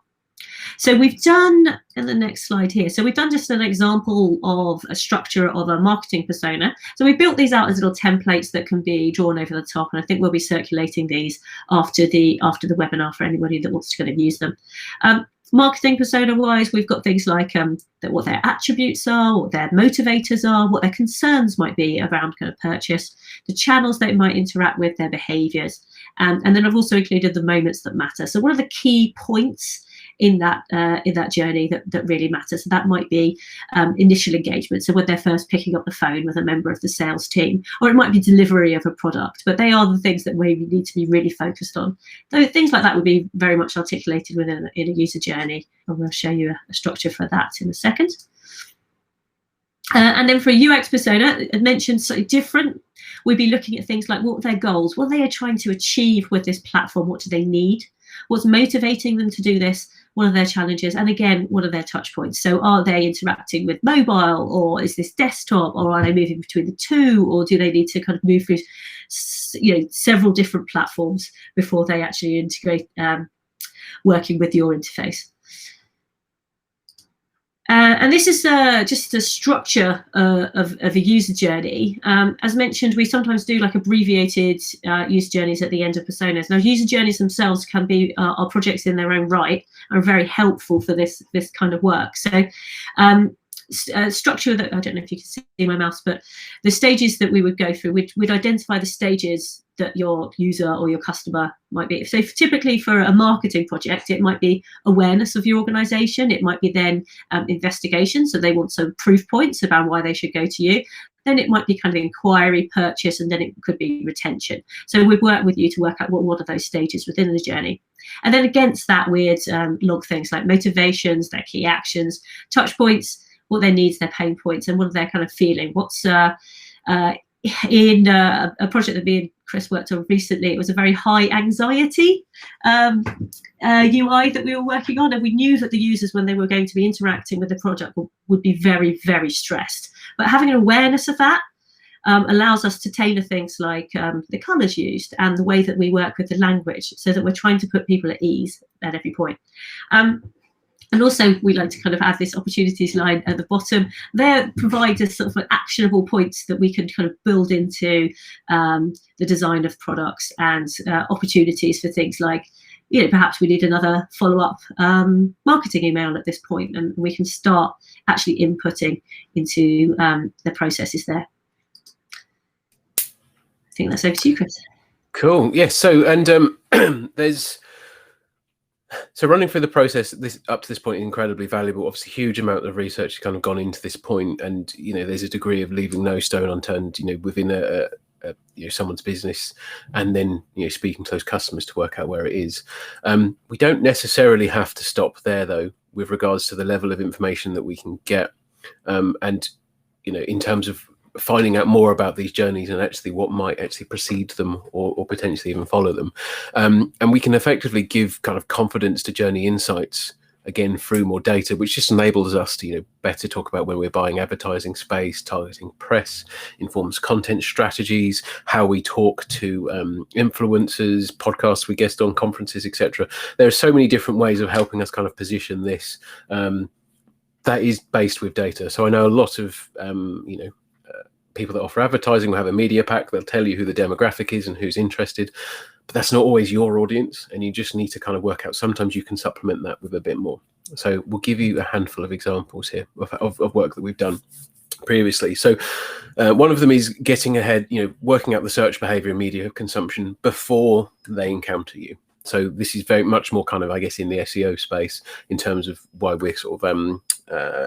So we've done, in the next slide here, so we've done just an example of a structure of a marketing persona. So we built these out as little templates that can be drawn over the top, and I think we'll be circulating these after the webinar for anybody that wants to kind of use them. Marketing persona wise, we've got things like what their attributes are, what their motivators are, what their concerns might be around kind of purchase, the channels they might interact with, their behaviors, and then I've also included the moments that matter. So what are the key points in that journey that really matters? So that might be initial engagement, so when they're first picking up the phone with a member of the sales team, or it might be delivery of a product, but they are the things that we need to be really focused on. So things like that would be very much articulated within a user journey, and we'll show you a structure for that in a second. And then for a UX persona, I mentioned slightly different. We'd be looking at things like what are their goals, what are they trying to achieve with this platform, what do they need, what's motivating them to do this, what are their challenges, and again, what are their touch points? So are they interacting with mobile, or is this desktop, or are they moving between the two, or do they need to kind of move through several different platforms before they actually integrate working with your interface? And this is just the structure of a user journey. As mentioned, we sometimes do like abbreviated user journeys at the end of personas. Now, user journeys themselves can be are projects in their own right, are very helpful for this kind of work. So structure that, I don't know if you can see my mouse, but the stages that we would go through, we'd identify the stages that your user or your customer might be. So typically for a marketing project, it might be awareness of your organization. It might be then investigation. So they want some proof points about why they should go to you. Then it might be kind of inquiry, purchase, and then it could be retention. So we'd work with you to work out what are those stages within the journey. And then against that, we'd log things like motivations, their key actions, touch points, what their needs, their pain points, and what are their kind of feeling. What's in a project that me and Chris worked on recently, it was a very high anxiety UI that we were working on, and we knew that the users, when they were going to be interacting with the product, would be very, very stressed. But having an awareness of that allows us to tailor things like the colours used and the way that we work with the language, so that we're trying to put people at ease at every point. And also, we like to kind of add this opportunities line at the bottom. There provides us sort of actionable points that we can kind of build into the design of products, and opportunities for things like, you know, perhaps we need another follow-up marketing email at this point, and we can start actually inputting into the processes there. I think that's over to you, Chris. Cool. Yes. So, and so running through the process, up to this point, incredibly valuable. Obviously, huge amount of research has kind of gone into this point, and you know, there's a degree of leaving no stone unturned, you know, within a you know, someone's business, and then, you know, speaking to those customers to work out where it is. We don't necessarily have to stop there, though, with regards to the level of information that we can get, and you know, in terms of finding out more about these journeys and actually what might actually precede them, or potentially even follow them. And we can effectively give kind of confidence to journey insights, again, through more data, which just enables us to, you know, better talk about when we're buying advertising space, targeting press, informs content strategies, how we talk to influencers, podcasts we guest on, conferences, etc. There are so many different ways of helping us kind of position this that is based with data. So I know a lot of you know, people that offer advertising will have a media pack. They'll tell you who the demographic is and who's interested, but that's not always your audience, and you just need to kind of work out. Sometimes you can supplement that with a bit more. So we'll give you a handful of examples here of work that we've done previously. So one of them is getting ahead, you know, working out the search behavior and media consumption before they encounter you. So this is very much more kind of, I guess, in the SEO space in terms of why we're sort of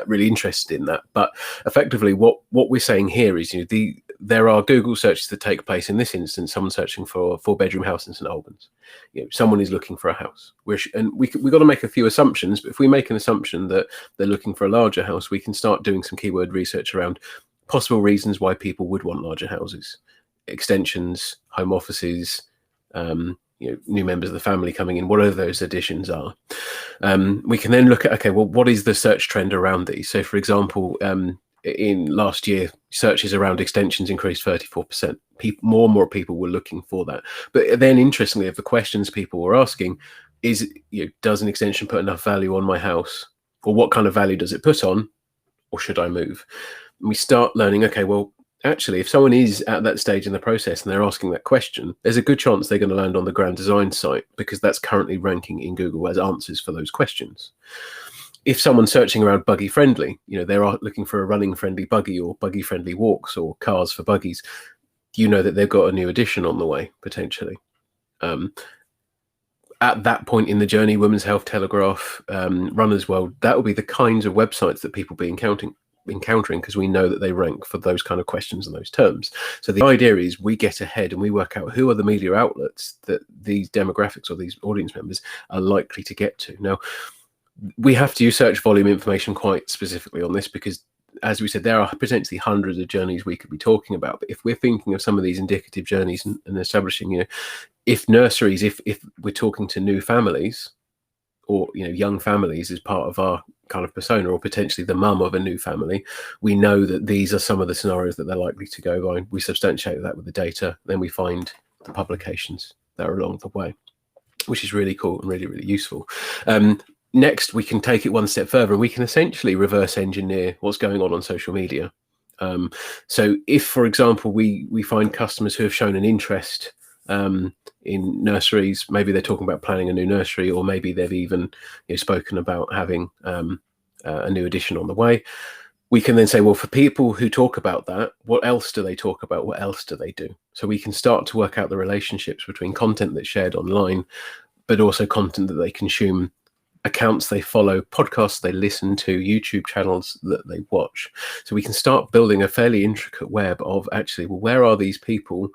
really interested in that. But effectively, what we're saying here is, you know, there are Google searches that take place. In this instance, someone searching for a 4-bedroom house in St Albans. You know, someone is looking for a house. We've got to make a few assumptions. But if we make an assumption that they're looking for a larger house, we can start doing some keyword research around possible reasons why people would want larger houses, extensions, home offices. You know, new members of the family coming in, whatever those additions are. We can then look at, okay, well, what is the search trend around these? So, for example, in last year, searches around extensions increased 34%. More and more people were looking for that. But then, interestingly, of the questions people were asking is, you know, does an extension put enough value on my house? Or what kind of value does it put on? Or should I move? And we start learning, okay, well, actually, if someone is at that stage in the process and they're asking that question, there's a good chance they're going to land on the Grand Design site, because that's currently ranking in Google as answers for those questions. If someone's searching around buggy friendly, you know, they're looking for a running friendly buggy, or buggy friendly walks, or cars for buggies, you know that they've got a new addition on the way, potentially. At that point in the journey, Women's Health, Telegraph, Runner's World, that will be the kinds of websites that people be encountering, because we know that they rank for those kind of questions and those terms. So the idea is we get ahead and we work out who are the media outlets that these demographics or these audience members are likely to get to. Now, we have to use search volume information quite specifically on this, because, as we said, there are potentially hundreds of journeys we could be talking about. But if we're thinking of some of these indicative journeys and establishing, you know, if nurseries, if we're talking to new families, or, you know, young families as part of our kind of persona, or potentially the mum of a new family, we know that these are some of the scenarios that they're likely to go by. We substantiate that with the data, then we find the publications that are along the way, which is really cool and really, really useful. next, we can take it one step further, and we can essentially reverse engineer what's going on social media. So if, for example, we find customers who have shown an interest in nurseries, maybe they're talking about planning a new nursery, or maybe they've even spoken about having a new addition on the way. We can then say, well, for people who talk about that, what else do they talk about? What else do they do? So we can start to work out the relationships between content that's shared online, but also content that they consume, accounts they follow, podcasts they listen to, YouTube channels that they watch. So we can start building a fairly intricate web of actually, well, where are these people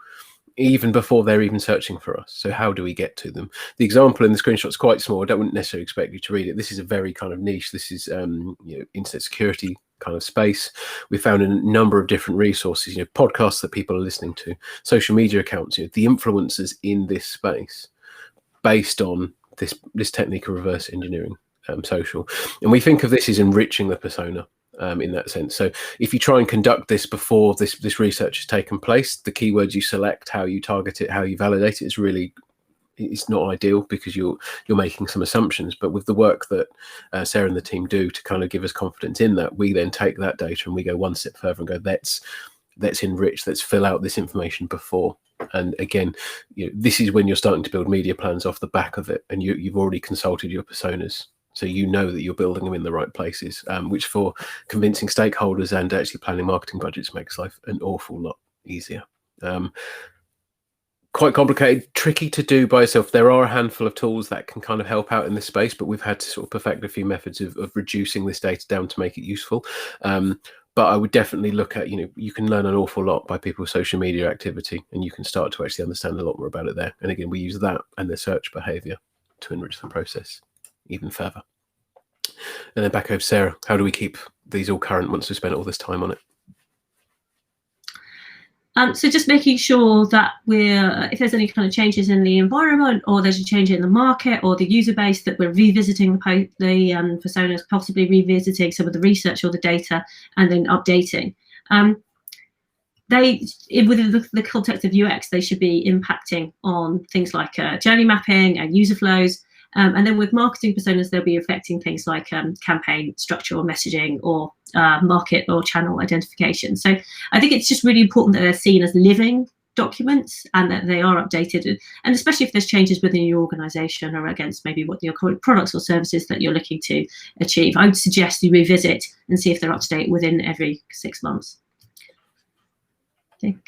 even before they're even searching for us? So how do we get to them? The example in the screenshot is quite small. I don't necessarily expect you to read it. This is a very kind of niche. This is internet security kind of space. We found a number of different resources, podcasts that people are listening to, social media accounts, the influencers in this space, based on this technique of reverse engineering social. And we think of this as enriching the persona in that sense. So if you try and conduct this before this research has taken place, the keywords you select, how you target it, how you validate it, it's not ideal, because you're making some assumptions. But with the work that Sarah and the team do to kind of give us confidence in that, we then take that data and we go one step further and go, let's enrich, let's fill out this information before. And again, this is when you're starting to build media plans off the back of it, and you've already consulted your personas, so that you're building them in the right places, which for convincing stakeholders and actually planning marketing budgets makes life an awful lot easier. Quite complicated, tricky to do by yourself. There are a handful of tools that can kind of help out in this space, but we've had to sort of perfect a few methods of reducing this data down to make it useful. But I would definitely look at, you can learn an awful lot by people's social media activity, and you can start to actually understand a lot more about it there. And again, we use that and the search behavior to enrich the process even further. And then back over to Sarah. How do we keep these all current once we spent all this time on it? So just making sure that if there's any kind of changes in the environment, or there's a change in the market or the user base, that we're revisiting the personas, possibly revisiting some of the research or the data, and then updating. Within the context of UX, they should be impacting on things like journey mapping and user flows. And then with marketing personas, they'll be affecting things like campaign structure or messaging, or market or channel identification. So I think it's just really important that they're seen as living documents, and that they are updated, and especially if there's changes within your organization or against maybe what your products or services that you're looking to achieve. I would suggest you revisit and see if they're up to date within every 6 months. I think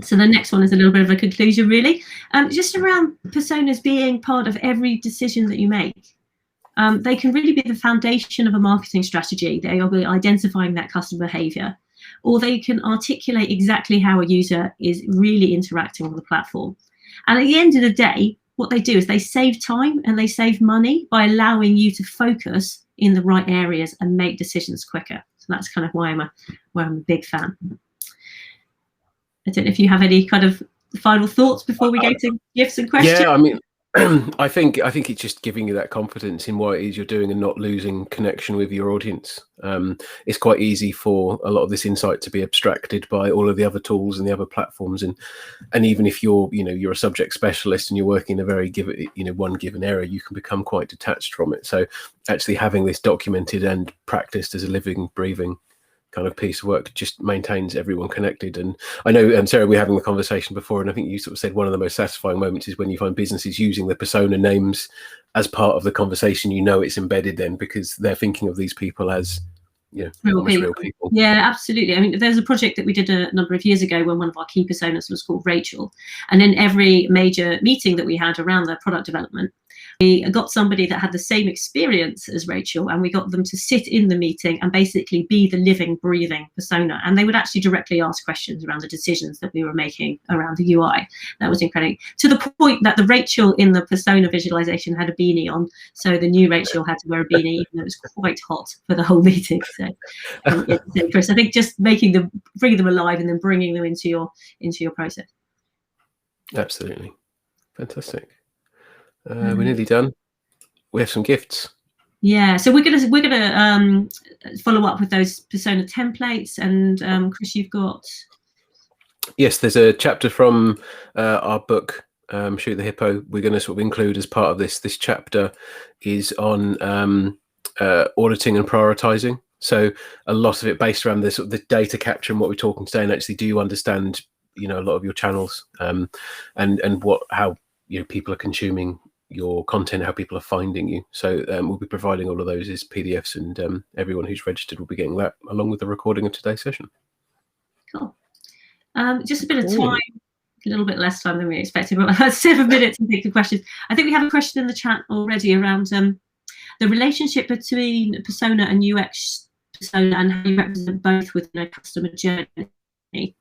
so the next one is a little bit of a conclusion, really, just around personas being part of every decision that you make. They can really be the foundation of a marketing strategy. They are identifying that customer behavior, or they can articulate exactly how a user is really interacting with the platform. And at the end of the day, what they do is they save time and they save money by allowing you to focus in the right areas and make decisions quicker. So that's kind of why I'm a big fan. I don't know if you have any kind of final thoughts before we go to gifts and questions. Yeah, I mean, I think it's just giving you that confidence in what it is you're doing and not losing connection with your audience. It's quite easy for a lot of this insight to be abstracted by all of the other tools and the other platforms, and even if you're a subject specialist and you're working in a very one given area, you can become quite detached from it. So actually having this documented and practiced as a living, breathing kind of piece of work just maintains everyone connected. And I know, Sarah, we're having the conversation before, and I think you sort of said one of the most satisfying moments is when you find businesses using the persona names as part of the conversation. It's embedded then, because they're thinking of these people as real people. Yeah, absolutely. I mean, there's a project that we did a number of years ago when one of our key personas was called Rachel, and in every major meeting that we had around the product development, we got somebody that had the same experience as Rachel, and we got them to sit in the meeting and basically be the living, breathing persona. And they would actually directly ask questions around the decisions that we were making around the UI. That was incredible, to the point that the Rachel in the persona visualization had a beanie on. So the new Rachel had to wear a beanie, even though it was quite hot for the whole meeting. So, Chris, I think just bringing them alive and then bringing them into your process. Absolutely. Fantastic. We're nearly done. We have some gifts. Yeah, so we're gonna follow up with those persona templates, and Chris, you've got. Yes, there's a chapter from our book Shoot the Hippo, we're going to sort of include as part of this chapter is on auditing and prioritizing. So a lot of it based around this sort of the data capture and what we're talking today, and actually, do you understand, a lot of your channels, and how people are consuming your content, how people are finding you. So we'll be providing all of those as PDFs, and everyone who's registered will be getting that along with the recording of today's session. Cool. Just a bit of time, a little bit less time than we expected, but 7 minutes to think of questions. I think we have a question in the chat already around the relationship between persona and UX persona and how you represent both within a customer journey.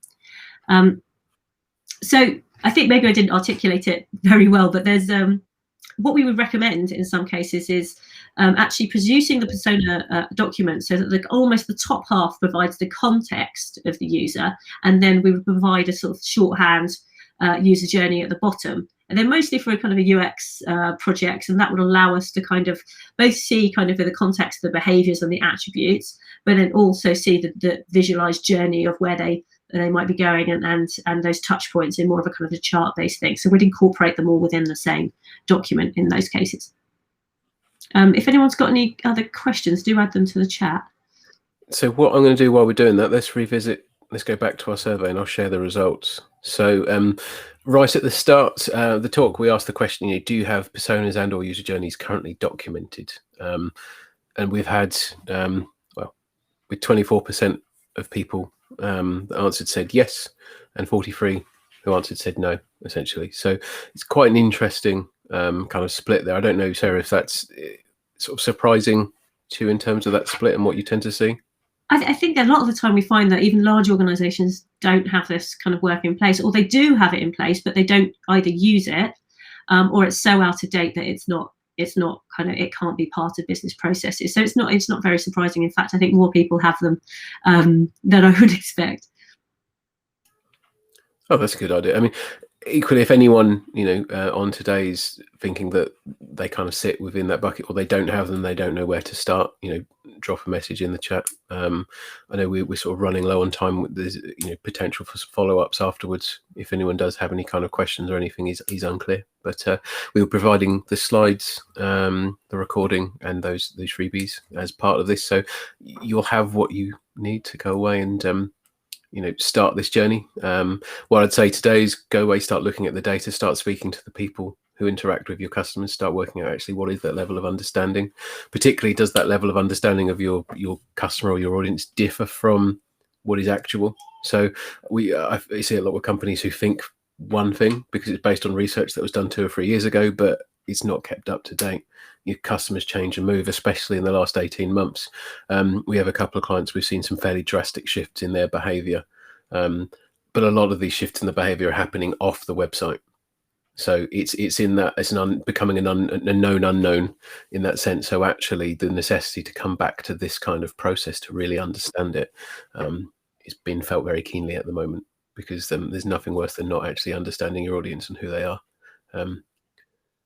So I think maybe I didn't articulate it very well, but there's what we would recommend in some cases is actually producing the persona document so that almost the top half provides the context of the user, and then we would provide a sort of shorthand user journey at the bottom. And then mostly for a kind of a UX project, and that would allow us to kind of both see kind of in the context the behaviors and the attributes, but then also see the visualized journey of where they might be going, and those touch points in more of a kind of a chart-based thing. So we'd incorporate them all within the same document in those cases. If anyone's got any other questions, do add them to the chat. So what I'm going to do while we're doing that, let's go back to our survey and I'll share the results. So right at the start of the talk, we asked the question, do you have personas and or user journeys currently documented? And we've had, with 24% of people that answered said yes, and 43 who answered said no, essentially. So it's quite an interesting kind of split there. I don't know, Sarah, if that's sort of surprising to you in terms of that split and what you tend to see. I think a lot of the time we find that even large organizations don't have this kind of work in place, or they do have it in place, but they don't either use it or it's so out of date that it's not kind of, it can't be part of business processes. So it's not very surprising. In fact, I think more people have them than I would expect. Oh, that's a good idea. I mean, equally, if anyone, on today's thinking that they kind of sit within that bucket or they don't have them, they don't know where to start, drop a message in the chat. I know we're sort of running low on time. There's, potential for follow-ups afterwards. If anyone does have any kind of questions or anything is unclear, but we were providing the slides, the recording and those freebies as part of this. So you'll have what you need to go away and, start this journey. What I'd say today is go away, start looking at the data, start speaking to the people who interact with your customers, start working out actually what is that level of understanding. Particularly, does that level of understanding of your customer or your audience differ from what is actual? So I see a lot of companies who think one thing because it's based on research that was done 2 or 3 years ago, but it's not kept up to date. Your customers change and move, especially in the last 18 months. We have a couple of clients, we've seen some fairly drastic shifts in their behavior. But a lot of these shifts in the behavior are happening off the website. So it's in that, it's becoming a known unknown in that sense. So actually the necessity to come back to this kind of process to really understand it is being felt very keenly at the moment, because there's nothing worse than not actually understanding your audience and who they are.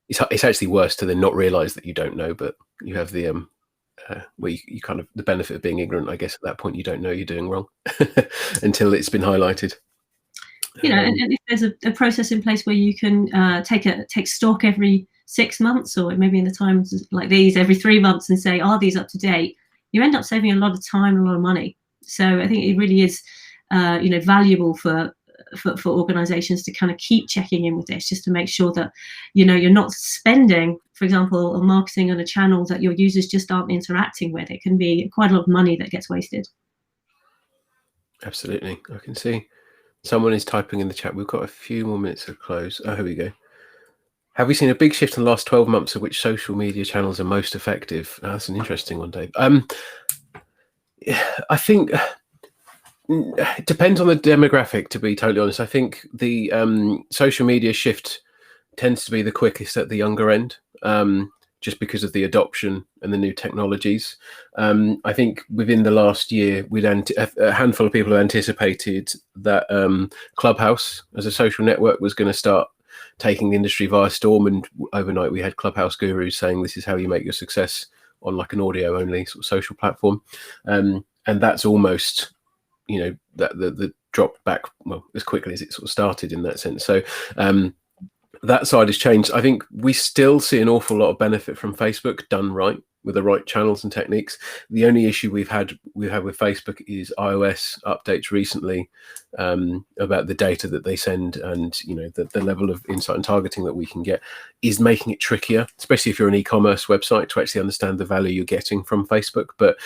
It's actually worse to then not realize that you don't know, but you have the where you kind of the benefit of being ignorant, I guess. At that point, you don't know you're doing wrong until it's been highlighted. And if there's a process in place where you can take stock every 6 months, or maybe in the times like these every 3 months, and say, are these up to date? You end up saving a lot of time and a lot of money. So I think it really is, valuable for organizations to kind of keep checking in with this, just to make sure that you're not spending, for example, on marketing on a channel that your users just aren't interacting with. It can be quite a lot of money that gets wasted. Absolutely. I can see someone is typing in the chat. We've got a few more minutes to close. Oh, here we go. Have we seen a big shift in the last 12 months of which social media channels are most effective? That's an interesting one, Dave. I think it depends on the demographic, to be totally honest. I think the social media shift tends to be the quickest at the younger end, just because of the adoption and the new technologies. I think within the last year, a handful of people have anticipated that Clubhouse as a social network was going to start taking the industry via storm, and overnight we had Clubhouse gurus saying this is how you make your success on like an audio only sort of social platform, and that's almost that the dropped back, well, as quickly as it sort of started in that sense. So that side has changed. I think we still see an awful lot of benefit from Facebook done right, with the right channels and techniques. The only issue we've had with Facebook is iOS updates recently about the data that they send, and the level of insight and targeting that we can get is making it trickier, especially if you're an e-commerce website, to actually understand the value you're getting from Facebook. But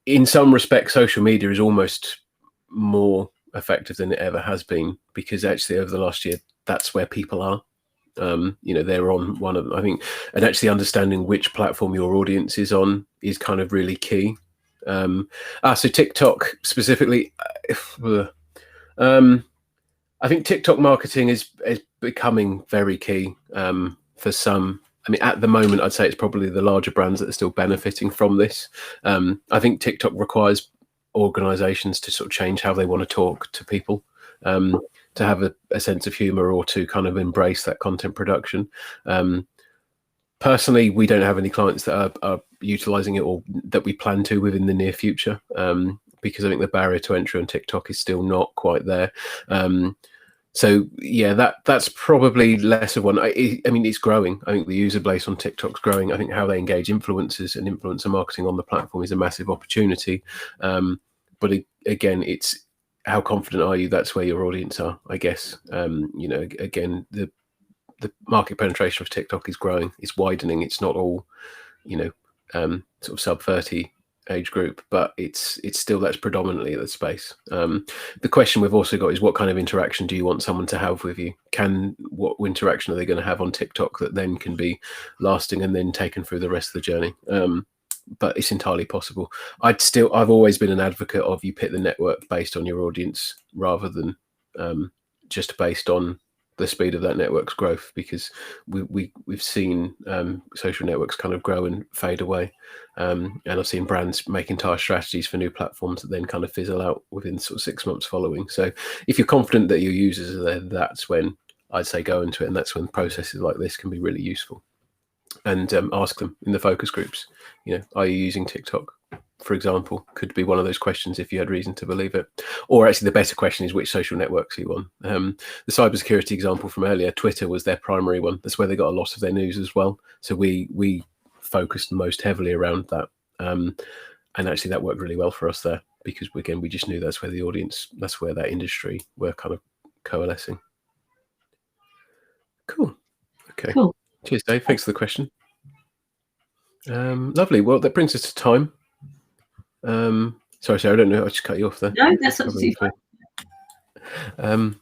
in some respects, social media is almost more effective than it ever has been, because actually over the last year, that's where people are. They're on one of them, I think, and actually understanding which platform your audience is on is kind of really key. So TikTok specifically, I think TikTok marketing is becoming very key for some. I mean, at the moment, I'd say it's probably the larger brands that are still benefiting from this. I think TikTok requires organizations to sort of change how they want to talk to people, to have a sense of humor, or to kind of embrace that content production. Personally, we don't have any clients that are utilizing it, or that we plan to within the near future, because I think the barrier to entry on TikTok is still not quite there. So yeah, that's probably less of one. I mean, it's growing. I think the user base on TikTok's growing. I think how they engage influencers and influencer marketing on the platform is a massive opportunity. But again, it's how confident are you that's where your audience are, I guess. Again, the market penetration of TikTok is growing. It's widening. It's not all, sort of sub 30 age group, but it's still, that's predominantly the space. The question we've also got is, what kind of interaction do you want someone to have with you? What interaction are they going to have on TikTok that then can be lasting and then taken through the rest of the journey? But it's entirely possible. I've always been an advocate of, you pick the network based on your audience rather than just based on the speed of that network's growth, because we've seen social networks kind of grow and fade away, and I've seen brands make entire strategies for new platforms that then kind of fizzle out within sort of 6 months following. So if you're confident that your users are there, that's when I'd say go into it, and that's when processes like this can be really useful. And ask them in the focus groups, are you using TikTok, for example? Could be one of those questions if you had reason to believe it. Or actually the better question is, which social networks are you on? The cybersecurity example from earlier, Twitter was their primary one. That's where they got a lot of their news as well. So we focused most heavily around that. And actually that worked really well for us there, because again, we just knew that's where the audience, that's where that industry were kind of coalescing. Cool. Okay. Cool. Cheers, Dave. Thanks for the question. Lovely. Well, that brings us to time. Sorry, Sarah, I don't know. I just cut you off there. No, that's absolutely fine.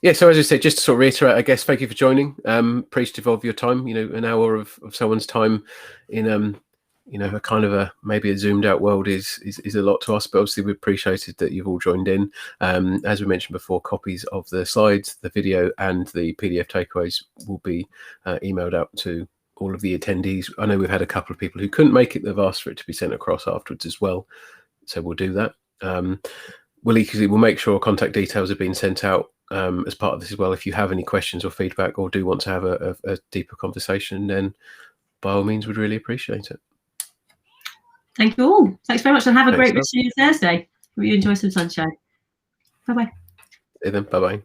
Yeah, so as I said, just to sort of reiterate, I guess, thank you for joining. Appreciative of your time. An hour of someone's time in a kind of maybe a zoomed out world is a lot to us, but obviously we appreciated that you've all joined in. As we mentioned before, copies of the slides, the video, and the PDF takeaways will be emailed out to all of the attendees. I know we've had a couple of people who couldn't make it. They've asked for it to be sent across afterwards as well, so we'll do that. We'll make sure contact details have been sent out as part of this as well. If you have any questions or feedback, or do want to have a deeper conversation, then by all means, we'd really appreciate it. Thank you all. Thanks very much, and have a great rest of your Thursday. Hope you enjoy some sunshine. Bye-bye. See you then. Bye-bye.